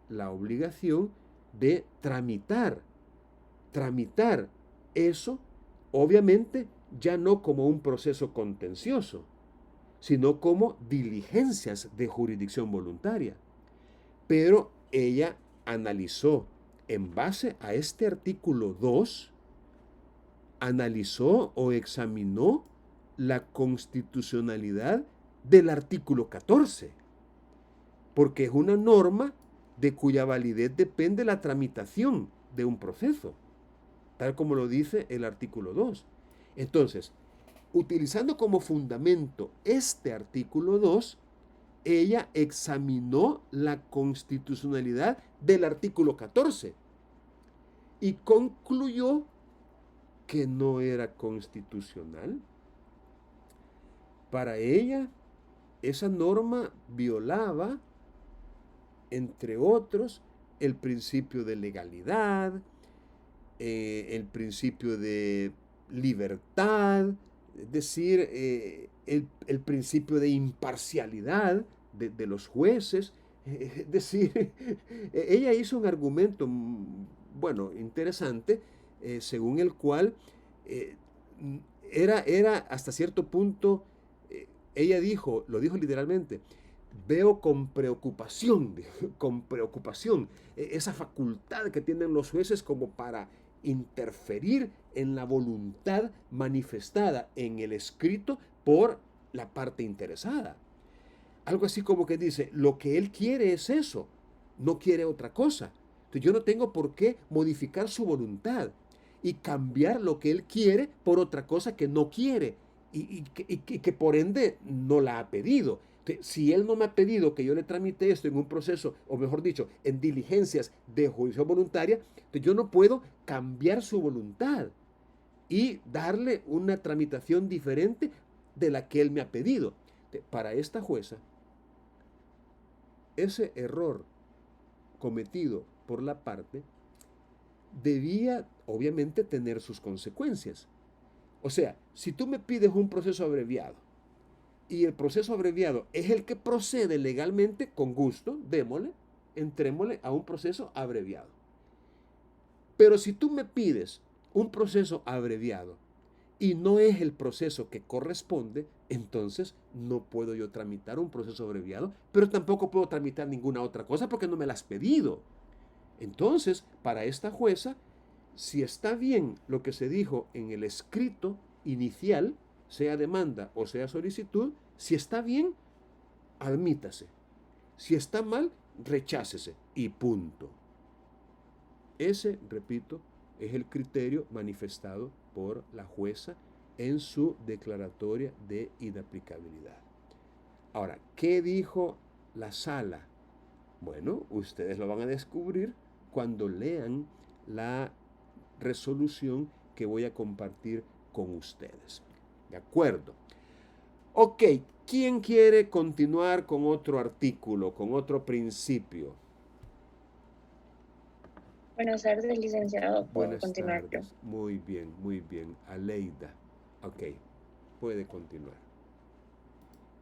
la obligación de tramitar eso, obviamente ya no como un proceso contencioso, sino como diligencias de jurisdicción voluntaria. Pero ella analizó, en base a este artículo 2, analizó o examinó la constitucionalidad del artículo 14, porque es una norma de cuya validez depende la tramitación de un proceso, tal como lo dice el artículo 2. Entonces, utilizando como fundamento este artículo 2, ella examinó la constitucionalidad del artículo 14 y concluyó que no era constitucional. Para ella, esa norma violaba, entre otros, el principio de legalidad, el principio de libertad, es decir, el principio de imparcialidad de los jueces. Es decir, ella hizo un argumento, bueno, interesante, según el cual era hasta cierto punto, ella lo dijo literalmente, veo con preocupación esa facultad que tienen los jueces como para interferir en la voluntad manifestada en el escrito por la parte interesada. Algo así como que dice, lo que él quiere es eso, no quiere otra cosa. Entonces yo no tengo por qué modificar su voluntad y cambiar lo que él quiere por otra cosa que no quiere y que por ende no la ha pedido. Entonces, si él no me ha pedido que yo le tramite esto en un proceso, o mejor dicho, en diligencias de jurisdicción voluntaria, entonces yo no puedo cambiar su voluntad y darle una tramitación diferente de la que él me ha pedido. Para esta jueza, ese error cometido por la parte debía obviamente tener sus consecuencias. O sea, si tú me pides un proceso abreviado y el proceso abreviado es el que procede legalmente, con gusto, entrémosle a un proceso abreviado. Pero si tú me pides un proceso abreviado y no es el proceso que corresponde, entonces no puedo yo tramitar un proceso abreviado, pero tampoco puedo tramitar ninguna otra cosa porque no me la has pedido. Entonces, para esta jueza, si está bien lo que se dijo en el escrito inicial, sea demanda o sea solicitud, si está bien, admítase. Si está mal, rechácese y punto. Ese, repito, es el criterio manifestado por la jueza en su declaratoria de inaplicabilidad. Ahora, ¿qué dijo la sala? Bueno, ustedes lo van a descubrir cuando lean la resolución que voy a compartir con ustedes. ¿De acuerdo? Ok, ¿quién quiere continuar con otro artículo, con otro principio? Buenas tardes, licenciado. ¿Puedo Buenas continuar yo? tardes. Muy bien, muy bien. Aleida. Ok, puede continuar.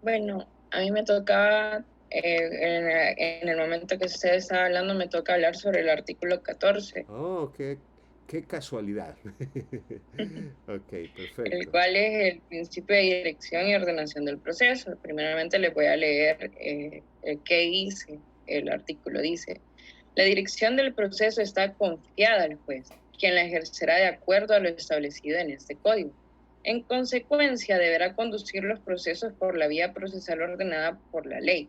Bueno, a mí me tocaba, en el momento que usted estaba hablando, me toca hablar sobre el artículo 14, Oh, qué casualidad. Ok, el perfecto. cual es el principio de dirección y ordenación del proceso. Primeramente les voy a leer qué dice el artículo. Dice: la dirección del proceso está confiada al juez, quien la ejercerá de acuerdo a lo establecido en este código. En consecuencia, deberá conducir los procesos por la vía procesal ordenada por la ley,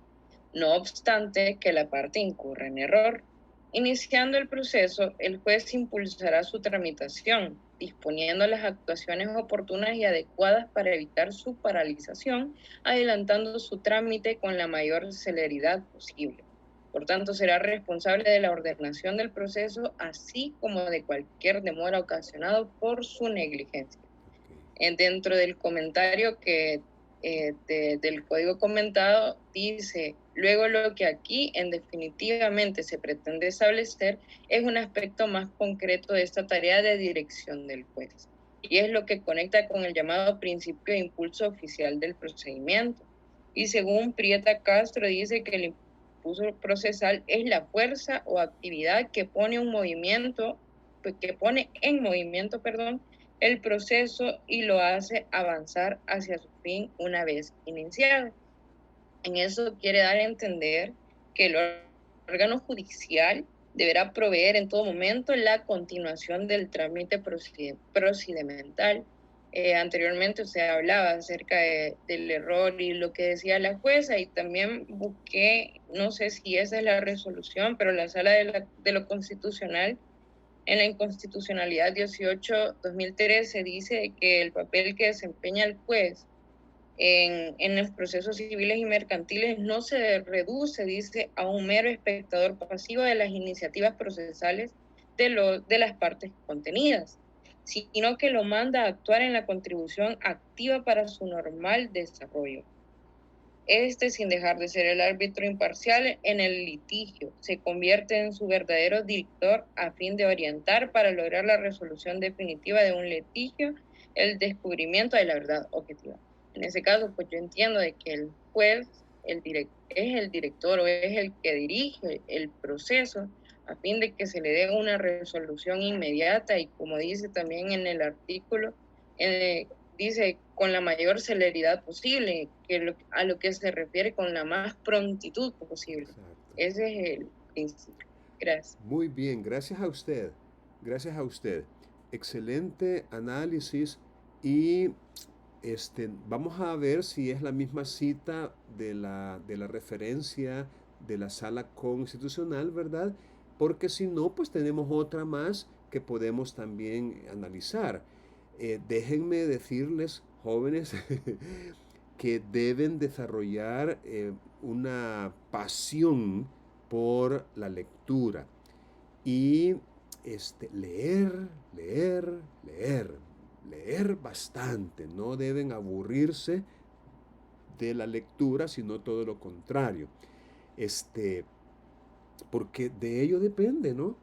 no obstante que la parte incurra en error. Iniciando el proceso, el juez impulsará su tramitación, disponiendo las actuaciones oportunas y adecuadas para evitar su paralización, adelantando su trámite con la mayor celeridad posible. Por tanto, será responsable de la ordenación del proceso, así como de cualquier demora ocasionada por su negligencia. Dentro del comentario del código comentado dice: luego lo que aquí en definitivamente se pretende establecer es un aspecto más concreto de esta tarea de dirección del juez, y es lo que conecta con el llamado principio de impulso oficial del procedimiento. Y según Prieta Castro, dice que el impulso procesal es la fuerza o actividad que pone en movimiento, el proceso y lo hace avanzar hacia su fin una vez iniciado. En eso quiere dar a entender que el órgano judicial deberá proveer en todo momento la continuación del trámite procedimental. Anteriormente usted hablaba acerca del error y lo que decía la jueza, y también busqué, no sé si esa es la resolución, pero la Sala de lo Constitucional, en la Inconstitucionalidad 18-2013, dice que el papel que desempeña el juez en los procesos civiles y mercantiles no se reduce, dice, a un mero espectador pasivo de las iniciativas procesales de las partes contenidas, sino que lo manda a actuar en la contribución activa para su normal desarrollo. Sin dejar de ser el árbitro imparcial en el litigio, se convierte en su verdadero director a fin de orientar para lograr la resolución definitiva de un litigio, el descubrimiento de la verdad objetiva. En ese caso, pues yo entiendo de que el juez es el director o es el que dirige el proceso a fin de que se le dé una resolución inmediata, y como dice también en el artículo, dice con la mayor celeridad posible, a lo que se refiere con la más prontitud posible. Exacto. Ese es el principio. Gracias. Muy bien, gracias a usted. Gracias a usted. Excelente análisis y vamos a ver si es la misma cita de la referencia de la Sala Constitucional, ¿verdad? Porque si no, pues tenemos otra más que podemos también analizar. Déjenme decirles, jóvenes, que deben desarrollar una pasión por la lectura y leer bastante. No deben aburrirse de la lectura, sino todo lo contrario. Porque de ello depende, ¿no?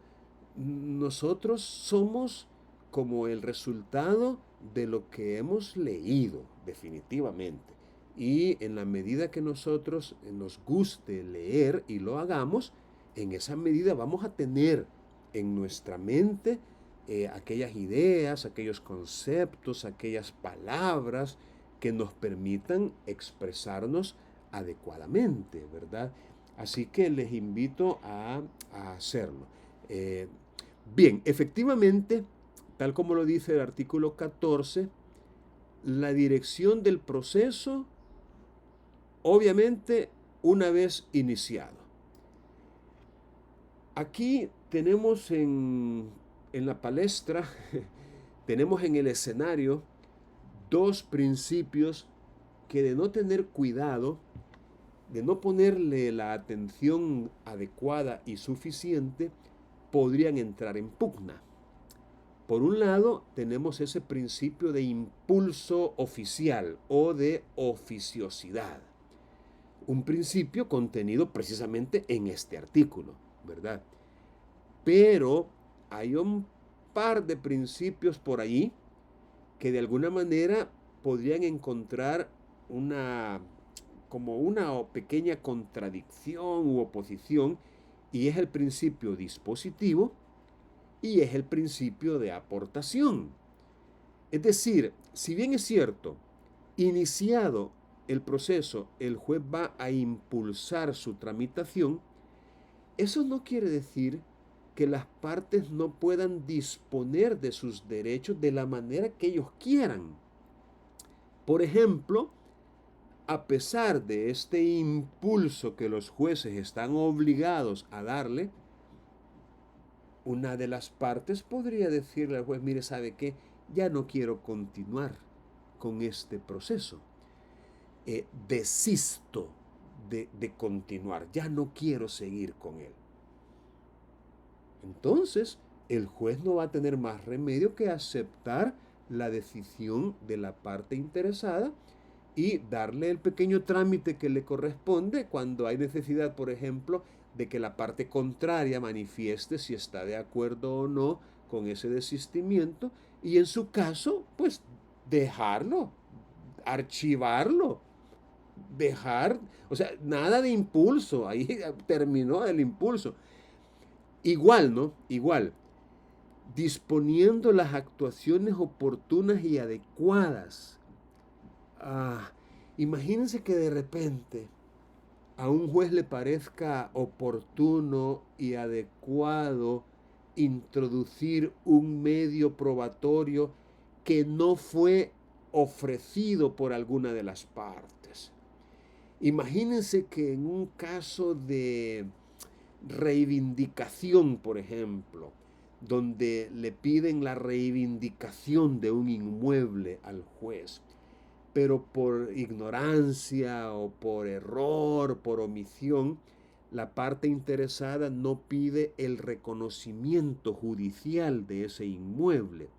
Nosotros somos como el resultado de lo que hemos leído, definitivamente. Y en la medida que nosotros nos guste leer y lo hagamos, en esa medida vamos a tener en nuestra mente aquellas ideas, aquellos conceptos, aquellas palabras que nos permitan expresarnos adecuadamente, ¿verdad? Así que les invito a hacerlo. Bien, efectivamente, tal como lo dice el artículo 14, la dirección del proceso, obviamente, una vez iniciado. Aquí tenemos en la palestra, tenemos en el escenario dos principios que, de no tener cuidado, de no ponerle la atención adecuada y suficiente, podrían entrar en pugna. Por un lado, tenemos ese principio de impulso oficial o de oficiosidad. Un principio contenido precisamente en este artículo, ¿verdad? Pero hay un par de principios por allí que de alguna manera podrían encontrar como una pequeña contradicción u oposición, y es el principio dispositivo y es el principio de aportación. Es decir, si bien es cierto, iniciado el proceso, el juez va a impulsar su tramitación, eso no quiere decir que las partes no puedan disponer de sus derechos de la manera que ellos quieran. Por ejemplo, a pesar de este impulso que los jueces están obligados a darle, una de las partes podría decirle al juez: mire, ¿sabe qué? Ya no quiero continuar con este proceso. Desisto de continuar, ya no quiero seguir con él. Entonces, el juez no va a tener más remedio que aceptar la decisión de la parte interesada y darle el pequeño trámite que le corresponde cuando hay necesidad, por ejemplo, de que la parte contraria manifieste si está de acuerdo o no con ese desistimiento, y en su caso, pues dejarlo, archivarlo, o sea, nada de impulso, ahí terminó el impulso. Igual, ¿no? Igual, disponiendo las actuaciones oportunas y adecuadas. Imagínense que de repente a un juez le parezca oportuno y adecuado introducir un medio probatorio que no fue ofrecido por alguna de las partes. Imagínense que en un caso de reivindicación, por ejemplo, donde le piden la reivindicación de un inmueble al juez, pero por ignorancia o por error, por omisión, la parte interesada no pide el reconocimiento judicial de ese inmueble.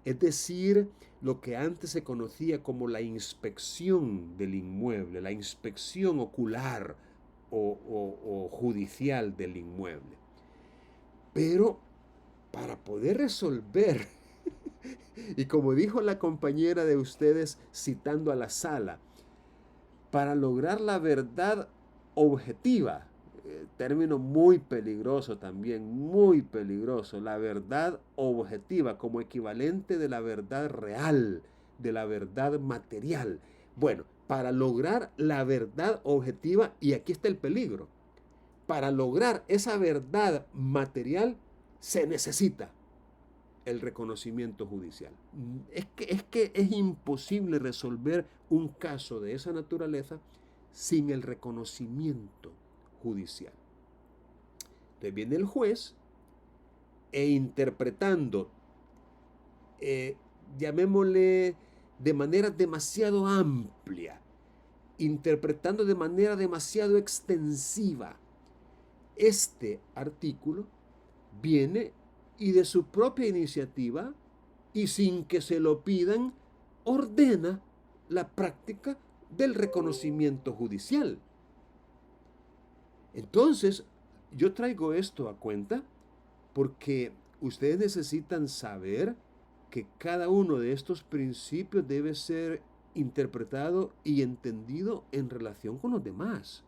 Es decir, lo que antes se conocía como la inspección del inmueble, la inspección ocular o judicial del inmueble. Pero para poder resolver, y como dijo la compañera de ustedes citando a la sala, para lograr la verdad objetiva, término muy peligroso también, muy peligroso, la verdad objetiva como equivalente de la verdad real, de la verdad material. Bueno, para lograr la verdad objetiva, y aquí está el peligro, para lograr esa verdad material se necesita el reconocimiento judicial. Es que es imposible resolver un caso de esa naturaleza sin el reconocimiento judicial. Entonces viene el juez e interpretando, llamémosle de manera demasiado amplia, interpretando de manera demasiado extensiva este artículo, viene y de su propia iniciativa y sin que se lo pidan, ordena la práctica del reconocimiento judicial. Entonces, yo traigo esto a cuenta porque ustedes necesitan saber que cada uno de estos principios debe ser interpretado y entendido en relación con los demás.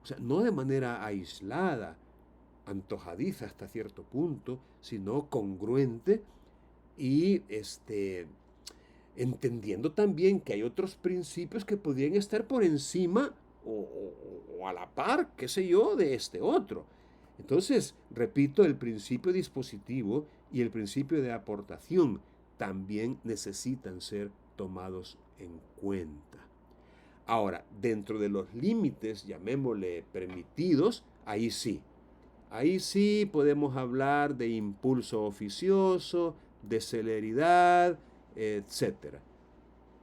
O sea, no de manera aislada, antojadiza hasta cierto punto, sino congruente y entendiendo también que hay otros principios que podrían estar por encima o a la par, qué sé yo, de este otro. Entonces, repito, el principio dispositivo y el principio de aportación también necesitan ser tomados en cuenta. Ahora, dentro de los límites, llamémosle permitidos, ahí sí podemos hablar de impulso oficioso, de celeridad, etc.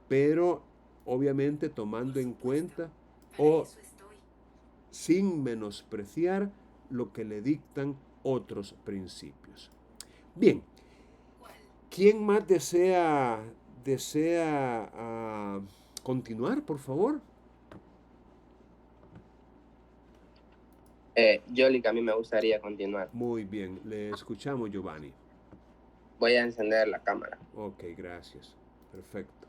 Pero obviamente tomando en cuenta o sin menospreciar lo que le dictan otros principios. Bien, ¿quién más desea continuar, por favor? Yoli, que a mí me gustaría continuar. Muy bien, le escuchamos, Giovanni. Voy a encender la cámara. Ok, gracias. Perfecto.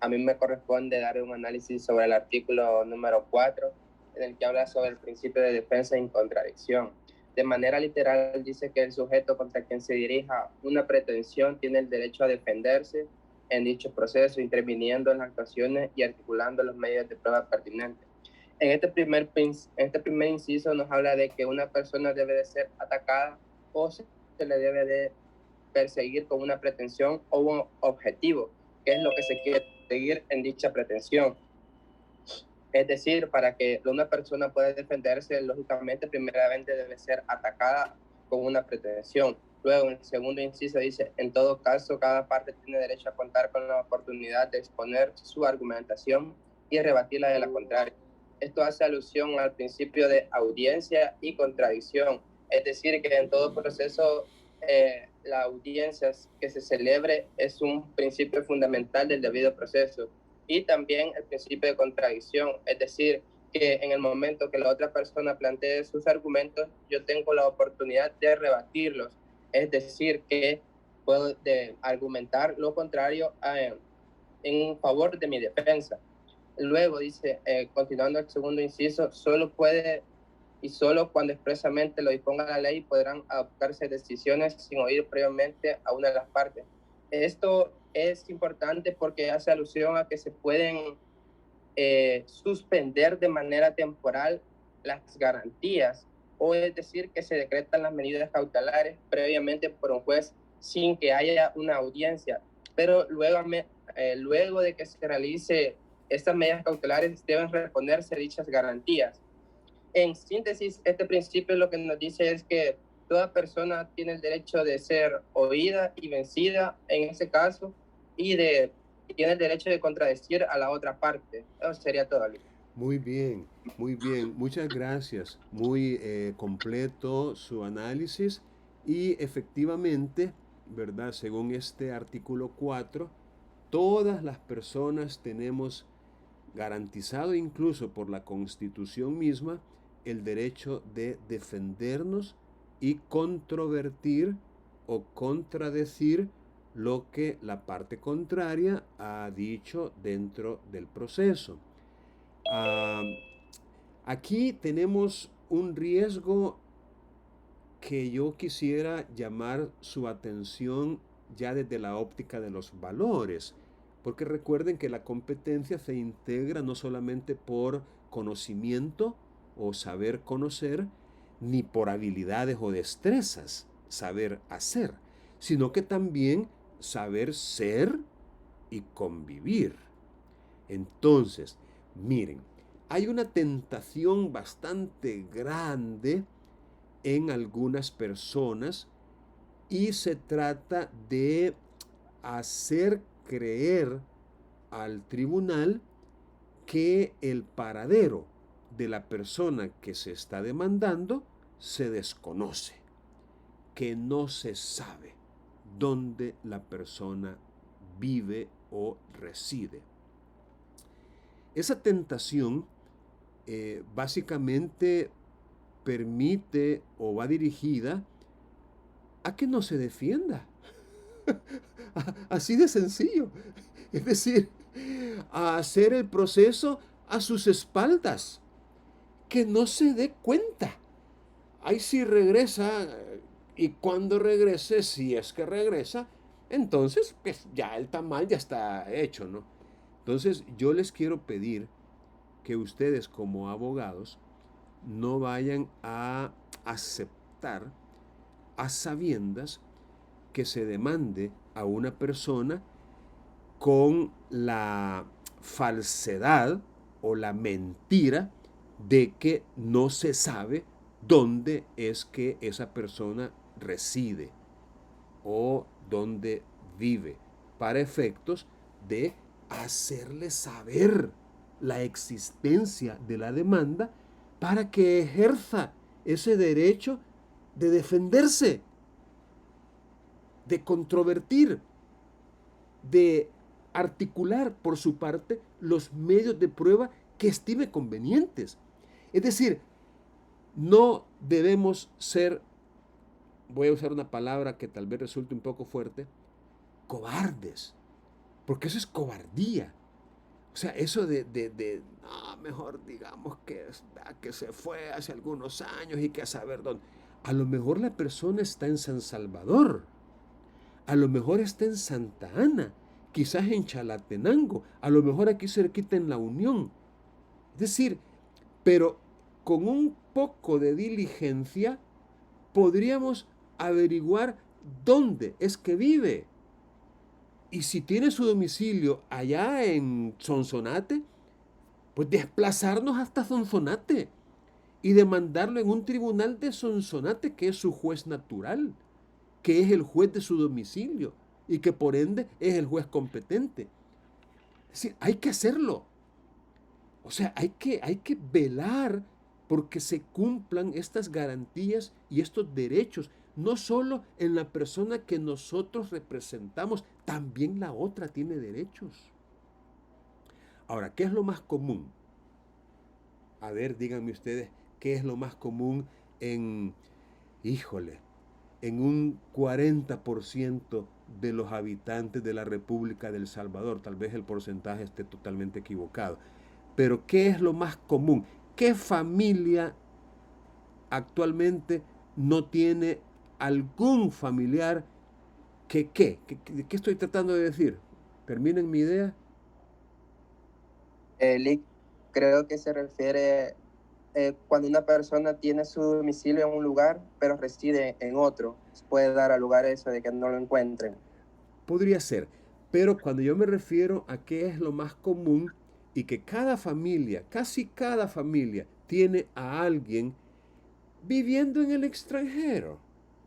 A mí me corresponde dar un análisis sobre el artículo número 4, en el que habla sobre el principio de defensa en contradicción. De manera literal, dice que el sujeto contra quien se dirija una pretensión tiene el derecho a defenderse en dicho proceso, interviniendo en las actuaciones y articulando los medios de prueba pertinentes. En este primer inciso nos habla de que una persona debe de ser atacada o se le debe de perseguir con una pretensión o un objetivo, que es lo que se quiere seguir en dicha pretensión. Es decir, para que una persona pueda defenderse, lógicamente, primeramente debe ser atacada con una pretensión. Luego, en el segundo inciso dice, en todo caso, cada parte tiene derecho a contar con la oportunidad de exponer su argumentación y rebatirla de la contraria. Esto hace alusión al principio de audiencia y contradicción. Es decir, que en todo proceso, la audiencia que se celebre es un principio fundamental del debido proceso. Y también el principio de contradicción, es decir, que en el momento que la otra persona plantee sus argumentos, yo tengo la oportunidad de rebatirlos, es decir, que puedo argumentar lo contrario en favor de mi defensa. Luego dice, continuando el segundo inciso, solo puede y solo cuando expresamente lo disponga la ley podrán adoptarse decisiones sin oír previamente a una de las partes. Esto es importante porque hace alusión a que se pueden suspender de manera temporal las garantías, o es decir, que se decretan las medidas cautelares previamente por un juez sin que haya una audiencia. Pero luego de que se realice estas medidas cautelares deben reponerse dichas garantías. En síntesis, este principio lo que nos dice es que toda persona tiene el derecho de ser oída y vencida en ese caso y tiene el derecho de contradecir a la otra parte. Eso sería todo. Muy bien, muy bien. Muchas gracias. Muy completo su análisis y efectivamente, ¿verdad? Según este artículo 4, todas las personas tenemos garantizado incluso por la Constitución misma el derecho de defendernos y controvertir o contradecir lo que la parte contraria ha dicho dentro del proceso. Aquí tenemos un riesgo que yo quisiera llamar su atención ya desde la óptica de los valores, porque recuerden que la competencia se integra no solamente por conocimiento o saber conocer, ni por habilidades o destrezas, saber hacer, sino que también saber ser y convivir. Entonces, miren, hay una tentación bastante grande en algunas personas y se trata de hacer creer al tribunal que el paradero de la persona que se está demandando se desconoce, que no se sabe dónde la persona vive o reside. Esa tentación básicamente permite o va dirigida a que no se defienda. Así de sencillo. Es decir, a hacer el proceso a sus espaldas. Que no se dé cuenta. ahí sí regresa, y cuando regrese, si es que regresa, entonces pues ya el tamal ya está hecho, ¿no? Entonces yo les quiero pedir que ustedes como abogados no vayan a aceptar a sabiendas que se demande a una persona con la falsedad o la mentira de que no se sabe dónde es que esa persona reside o dónde vive, para efectos de hacerle saber la existencia de la demanda para que ejerza ese derecho de defenderse, de controvertir, de articular por su parte los medios de prueba que estime convenientes. Es decir, no debemos ser, voy a usar una palabra que tal vez resulte un poco fuerte, cobardes, porque eso es cobardía. O sea, eso no, mejor digamos que se fue hace algunos años y que a saber dónde. A lo mejor la persona está en San Salvador, a lo mejor está en Santa Ana, quizás en Chalatenango, a lo mejor aquí cerquita en La Unión. Es decir, pero con un poco de diligencia podríamos averiguar dónde es que vive. Y si tiene su domicilio allá en Sonsonate, pues desplazarnos hasta Sonsonate y demandarlo en un tribunal de Sonsonate, que es su juez natural, que es el juez de su domicilio y que por ende es el juez competente. Es decir, hay que hacerlo. O sea, hay que velar porque se cumplan estas garantías y estos derechos, no solo en la persona que nosotros representamos, también la otra tiene derechos. Ahora, ¿qué es lo más común? A ver, díganme ustedes, ¿qué es lo más común híjole, en un 40% de los habitantes de la República de El Salvador? Tal vez el porcentaje esté totalmente equivocado. Pero ¿qué es lo más común? ¿Qué familia actualmente no tiene algún familiar qué? ¿De qué estoy tratando de decir? ¿Terminen mi idea? Lick, creo que se refiere cuando una persona tiene su domicilio en un lugar, pero reside en otro. Puede dar a lugar eso de que no lo encuentren. Podría ser, pero cuando yo me refiero a qué es lo más común y que cada familia, casi cada familia, tiene a alguien viviendo en el extranjero,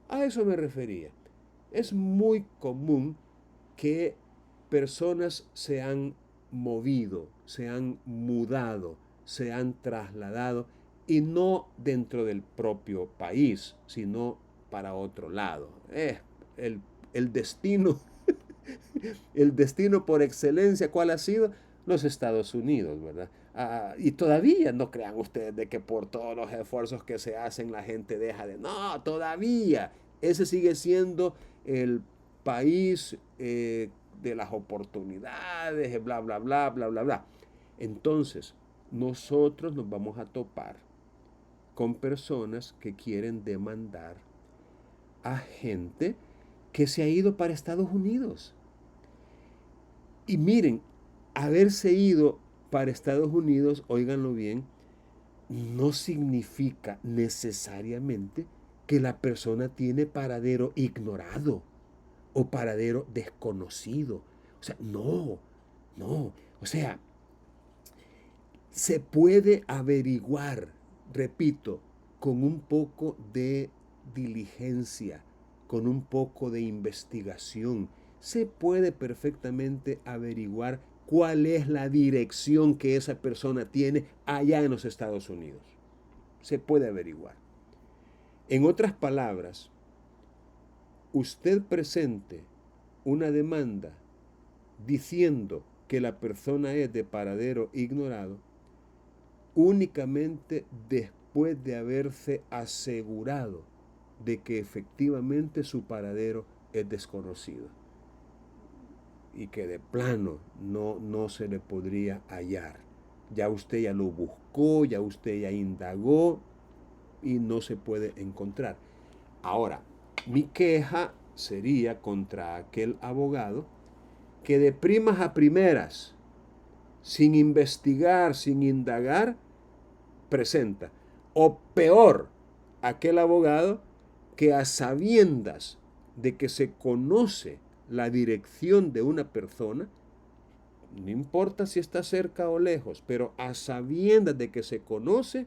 a eso me refería. Es muy común que personas se han movido, se han mudado, se han trasladado, y no dentro del propio país, sino para otro lado. El destino, el destino por excelencia, ¿cuál ha sido? Los Estados Unidos, ¿verdad? Y todavía no crean ustedes de que por todos los esfuerzos que se hacen la gente deja de... No, todavía. Ese sigue siendo el país de las oportunidades, bla, bla, bla, bla, bla, bla. Entonces, nosotros nos vamos a topar con personas que quieren demandar a gente que se ha ido para Estados Unidos. Y miren, haberse ido para Estados Unidos, óiganlo bien, no significa necesariamente que la persona tiene paradero ignorado o paradero desconocido. O sea, no. O sea, se puede averiguar, repito, con un poco de diligencia, con un poco de investigación. Se puede perfectamente averiguar cuál es la dirección que esa persona tiene allá en los Estados Unidos. Se puede averiguar. En otras palabras, usted presente una demanda diciendo que la persona es de paradero ignorado únicamente después de haberse asegurado de que efectivamente su paradero es desconocido y que de plano no se le podría hallar. Ya usted ya lo buscó, ya usted ya indagó y no se puede encontrar. Ahora, mi queja sería contra aquel abogado que de primas a primeras, sin investigar, sin indagar, presenta. O peor, aquel abogado que a sabiendas de que se conoce la dirección de una persona, no importa si está cerca o lejos, pero a sabiendas de que se conoce,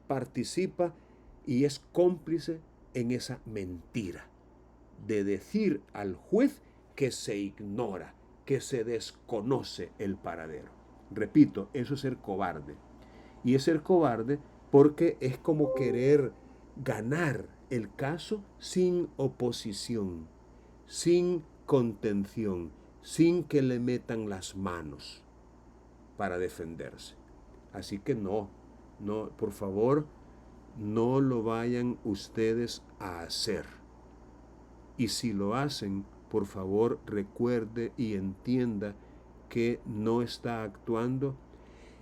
participa y es cómplice en esa mentira de decir al juez que se ignora, que se desconoce el paradero. Repito, eso es ser cobarde. Y es ser cobarde porque es como querer ganar el caso sin oposición, sin contención, sin que le metan las manos para defenderse. Así que no, por favor, no lo vayan ustedes a hacer. Y si lo hacen, por favor, recuerde y entienda que no está actuando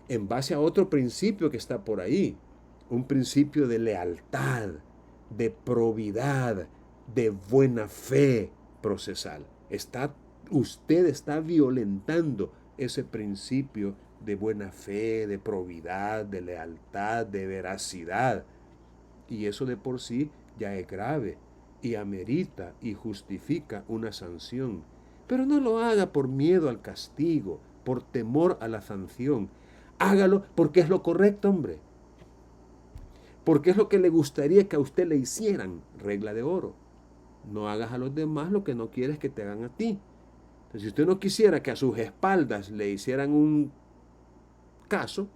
en base a otro principio que está por ahí, un principio de lealtad, de probidad, de buena fe procesal. Usted está violentando ese principio de buena fe, de probidad, de lealtad, de veracidad. Y eso de por sí ya es grave y amerita y justifica una sanción. Pero no lo haga por miedo al castigo, por temor a la sanción. Hágalo porque es lo correcto, hombre. Porque es lo que le gustaría que a usted le hicieran, regla de oro. No hagas a los demás lo que no quieres que te hagan a ti. Entonces, si usted no quisiera que a sus espaldas le hicieran un caso,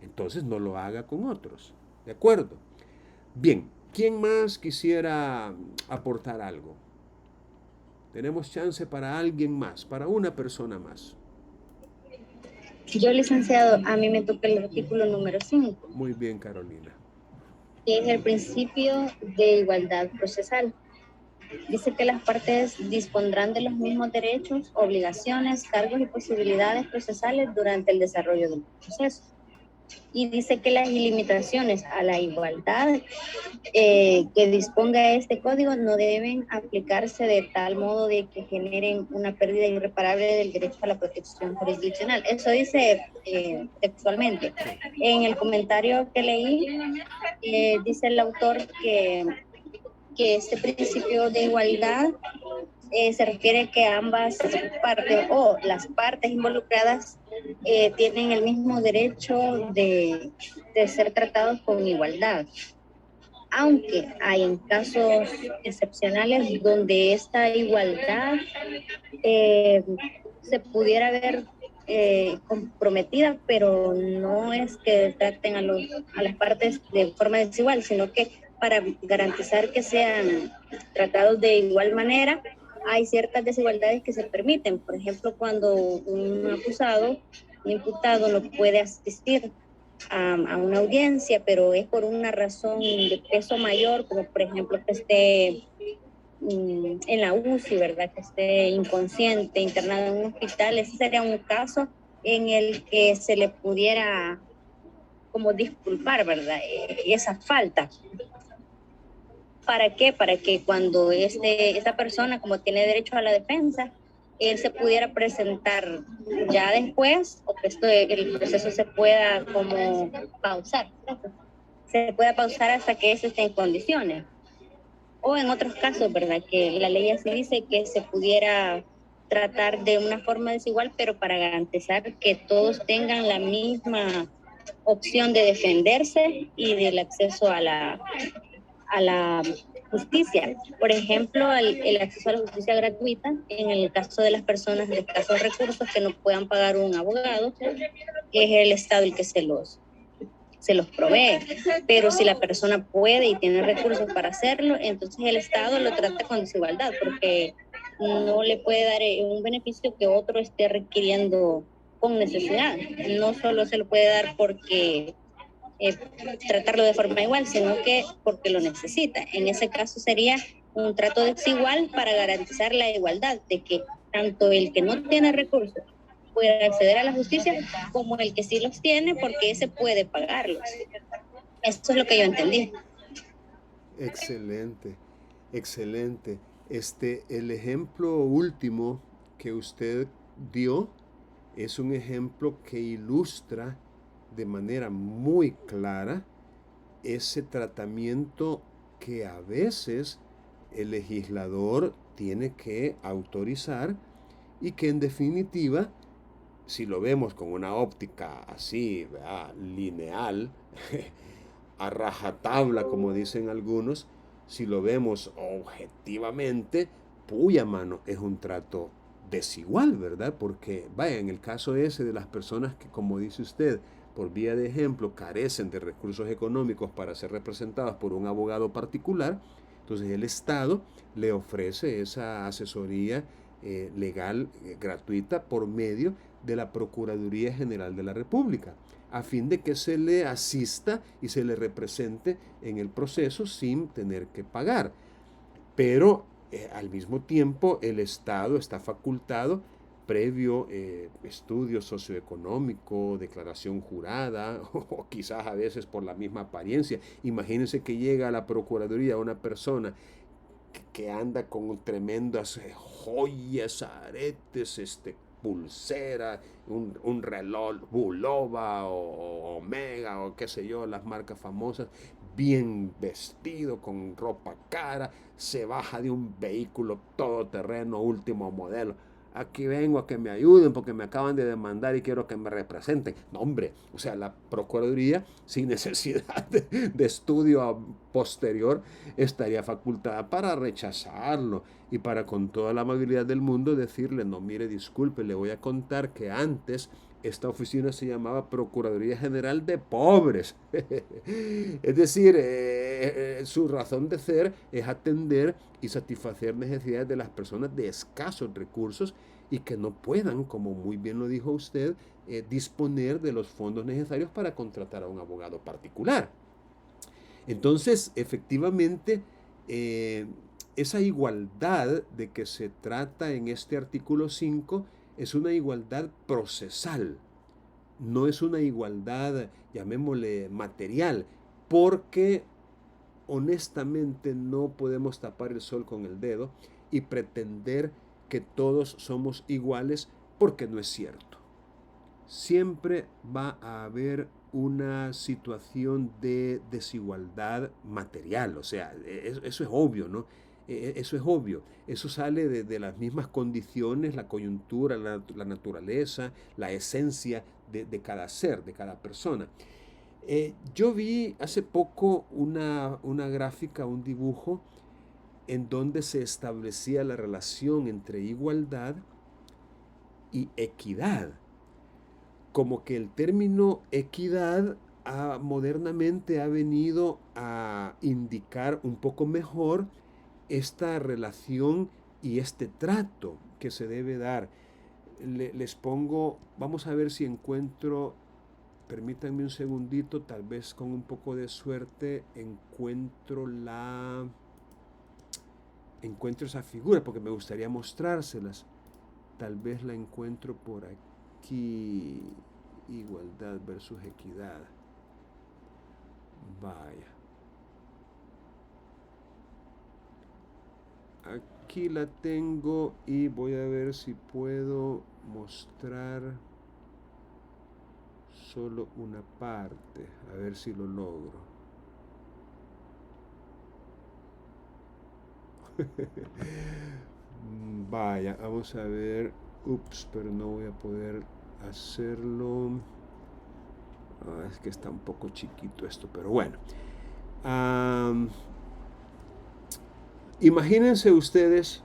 entonces no lo haga con otros. ¿De acuerdo? Bien, ¿quién más quisiera aportar algo? Tenemos chance para alguien más, para una persona más. Yo, licenciado, a mí me toca el artículo número 5. Muy bien, Carolina. Que es el principio de igualdad procesal. Dice que las partes dispondrán de los mismos derechos, obligaciones, cargos y posibilidades procesales durante el desarrollo del proceso. Y dice que las limitaciones a la igualdad que disponga este código no deben aplicarse de tal modo de que generen una pérdida irreparable del derecho a la protección jurisdiccional. Eso dice textualmente. En el comentario que leí, dice el autor que este principio de igualdad se refiere que ambas partes o las partes involucradas tienen el mismo derecho de ser tratados con igualdad. Aunque hay en casos excepcionales donde esta igualdad se pudiera ver comprometida, pero no es que traten a las partes de forma desigual, sino que para garantizar que sean tratados de igual manera, hay ciertas desigualdades que se permiten. Por ejemplo, cuando un acusado, un imputado no puede asistir a una audiencia, pero es por una razón de peso mayor, como por ejemplo que esté en la UCI, ¿verdad? Que esté inconsciente, internado en un hospital. Ese sería un caso en el que se le pudiera como disculpar, ¿verdad? Esa falta. ¿Para qué? Para que cuando esta persona, como tiene derecho a la defensa, él se pudiera presentar ya después, o que el proceso se pueda como pausar. Se pueda pausar hasta que eso esté en condiciones. O en otros casos, ¿verdad? Que la ley así dice que se pudiera tratar de una forma desigual, pero para garantizar que todos tengan la misma opción de defenderse y del acceso a la justicia. Por ejemplo, el acceso a la justicia gratuita en el caso de las personas de escasos recursos que no puedan pagar un abogado, es el Estado el que se los provee. Pero si la persona puede y tiene recursos para hacerlo, entonces el Estado lo trata con desigualdad, porque no le puede dar un beneficio que otro esté requiriendo con necesidad. No solo se lo puede dar porque tratarlo de forma igual, sino que porque lo necesita. En ese caso sería un trato desigual para garantizar la igualdad, de que tanto el que no tiene recursos pueda acceder a la justicia, como el que sí los tiene, porque ese puede pagarlos. Eso es lo que yo entendí. Excelente, excelente. El ejemplo último que usted dio es un ejemplo que ilustra de manera muy clara ese tratamiento que a veces el legislador tiene que autorizar y que en definitiva, si lo vemos con una óptica así, ¿verdad?, lineal, a rajatabla, como dicen algunos, si lo vemos objetivamente, puya mano, es un trato desigual, ¿verdad? Porque, vaya, en el caso ese de las personas que, como dice usted, por vía de ejemplo, carecen de recursos económicos para ser representados por un abogado particular, entonces el Estado le ofrece esa asesoría legal gratuita por medio de la Procuraduría General de la República, a fin de que se le asista y se le represente en el proceso sin tener que pagar. Pero al mismo tiempo el Estado está facultado, previo estudio socioeconómico, declaración jurada, o quizás a veces por la misma apariencia. Imagínense que llega a la Procuraduría una persona que anda con tremendas joyas, aretes, pulsera, un reloj Bulova o Omega o qué sé yo, las marcas famosas, bien vestido, con ropa cara, se baja de un vehículo todoterreno, último modelo. Aquí vengo a que me ayuden porque me acaban de demandar y quiero que me representen. No, hombre, o sea, la Procuraduría, sin necesidad de estudio posterior, estaría facultada para rechazarlo y para con toda la amabilidad del mundo decirle, no, mire, disculpe, le voy a contar que antes esta oficina se llamaba Procuraduría General de Pobres. Es decir, su razón de ser es atender y satisfacer necesidades de las personas de escasos recursos y que no puedan, como muy bien lo dijo usted, disponer de los fondos necesarios para contratar a un abogado particular. Entonces, efectivamente, esa igualdad de que se trata en este artículo 5 es una igualdad procesal, no es una igualdad, llamémosle, material, porque honestamente no podemos tapar el sol con el dedo y pretender que todos somos iguales, porque no es cierto. Siempre va a haber una situación de desigualdad material, o sea, eso es obvio, ¿no? Eso es obvio, eso sale de las mismas condiciones, la coyuntura, la naturaleza, la esencia de cada ser, de cada persona. Yo vi hace poco una gráfica, un dibujo, en donde se establecía la relación entre igualdad y equidad. Como que el término equidad modernamente ha venido a indicar un poco mejor esta relación y este trato que se debe dar. Les pongo, vamos a ver si encuentro, permítanme un segundito, tal vez con un poco de suerte encuentro esa figura, porque me gustaría mostrárselas. Tal vez la encuentro por aquí. Igualdad versus equidad. Vaya. Aquí la tengo y voy a ver si puedo mostrar solo una parte. A ver si lo logro. Vaya, vamos a ver. Ups, pero no voy a poder hacerlo. Es que está un poco chiquito esto, pero bueno. Imagínense ustedes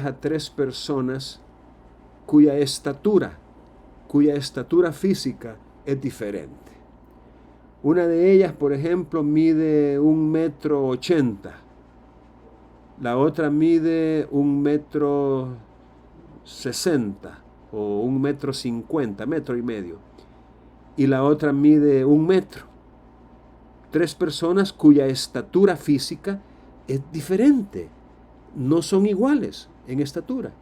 a 3 personas cuya estatura física es diferente. Una de ellas, por ejemplo, mide 1,80 m. La otra mide 1,60 m o 1,50 m, 1,5 m. Y la otra mide 1 metro. 3 personas cuya estatura física es diferente. No son iguales en estatura.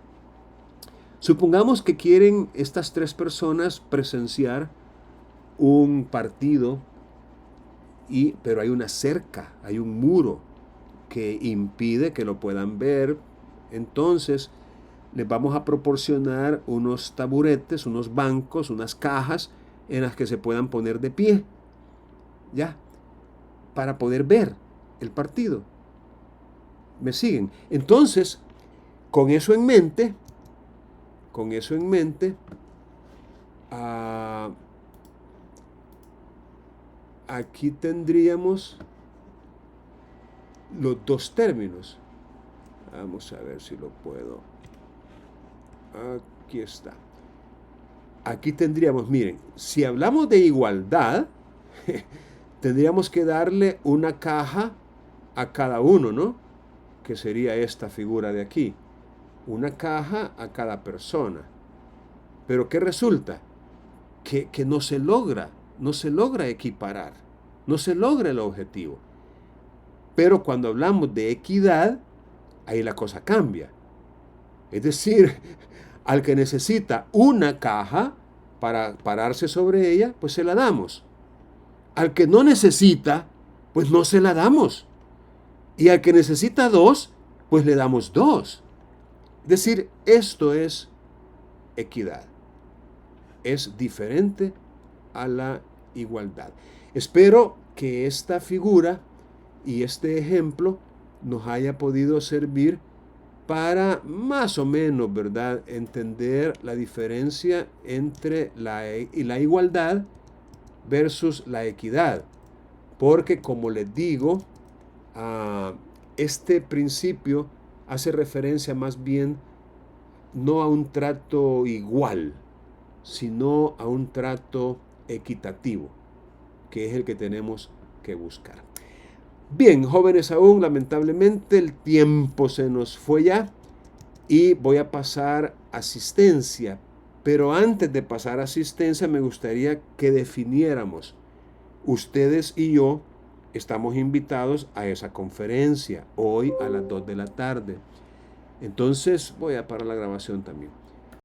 Supongamos que quieren estas 3 personas presenciar un partido pero hay una cerca, hay un muro que impide que lo puedan ver. Entonces les vamos a proporcionar unos taburetes, unos bancos, unas cajas en las que se puedan poner de pie, ya, para poder ver el partido. ¿Me siguen? Entonces, con eso en mente, aquí tendríamos los dos términos. Vamos a ver si lo puedo. Aquí está. Aquí tendríamos, miren, si hablamos de igualdad, tendríamos que darle una caja a cada uno, ¿no? Que sería esta figura de aquí. Una caja a cada persona. Pero ¿qué resulta? Que no se logra equiparar, no se logra el objetivo. Pero cuando hablamos de equidad, ahí la cosa cambia. Es decir, al que necesita una caja para pararse sobre ella, pues se la damos. Al que no necesita, pues no se la damos. Y al que necesita dos, pues le damos dos. Es decir, esto es equidad. Es diferente a la igualdad. Espero que esta figura y este ejemplo nos haya podido servir para más o menos, ¿verdad?, entender la diferencia entre la igualdad versus la equidad. Porque, como les digo, este principio hace referencia más bien no a un trato igual, sino a un trato equitativo, que es el que tenemos que buscar. Bien, jóvenes, aún lamentablemente el tiempo se nos fue ya y voy a pasar a asistencia. Pero antes de pasar a asistencia me gustaría que definiéramos. Ustedes y yo estamos invitados a esa conferencia hoy a las 2 de la tarde. Entonces voy a parar la grabación también.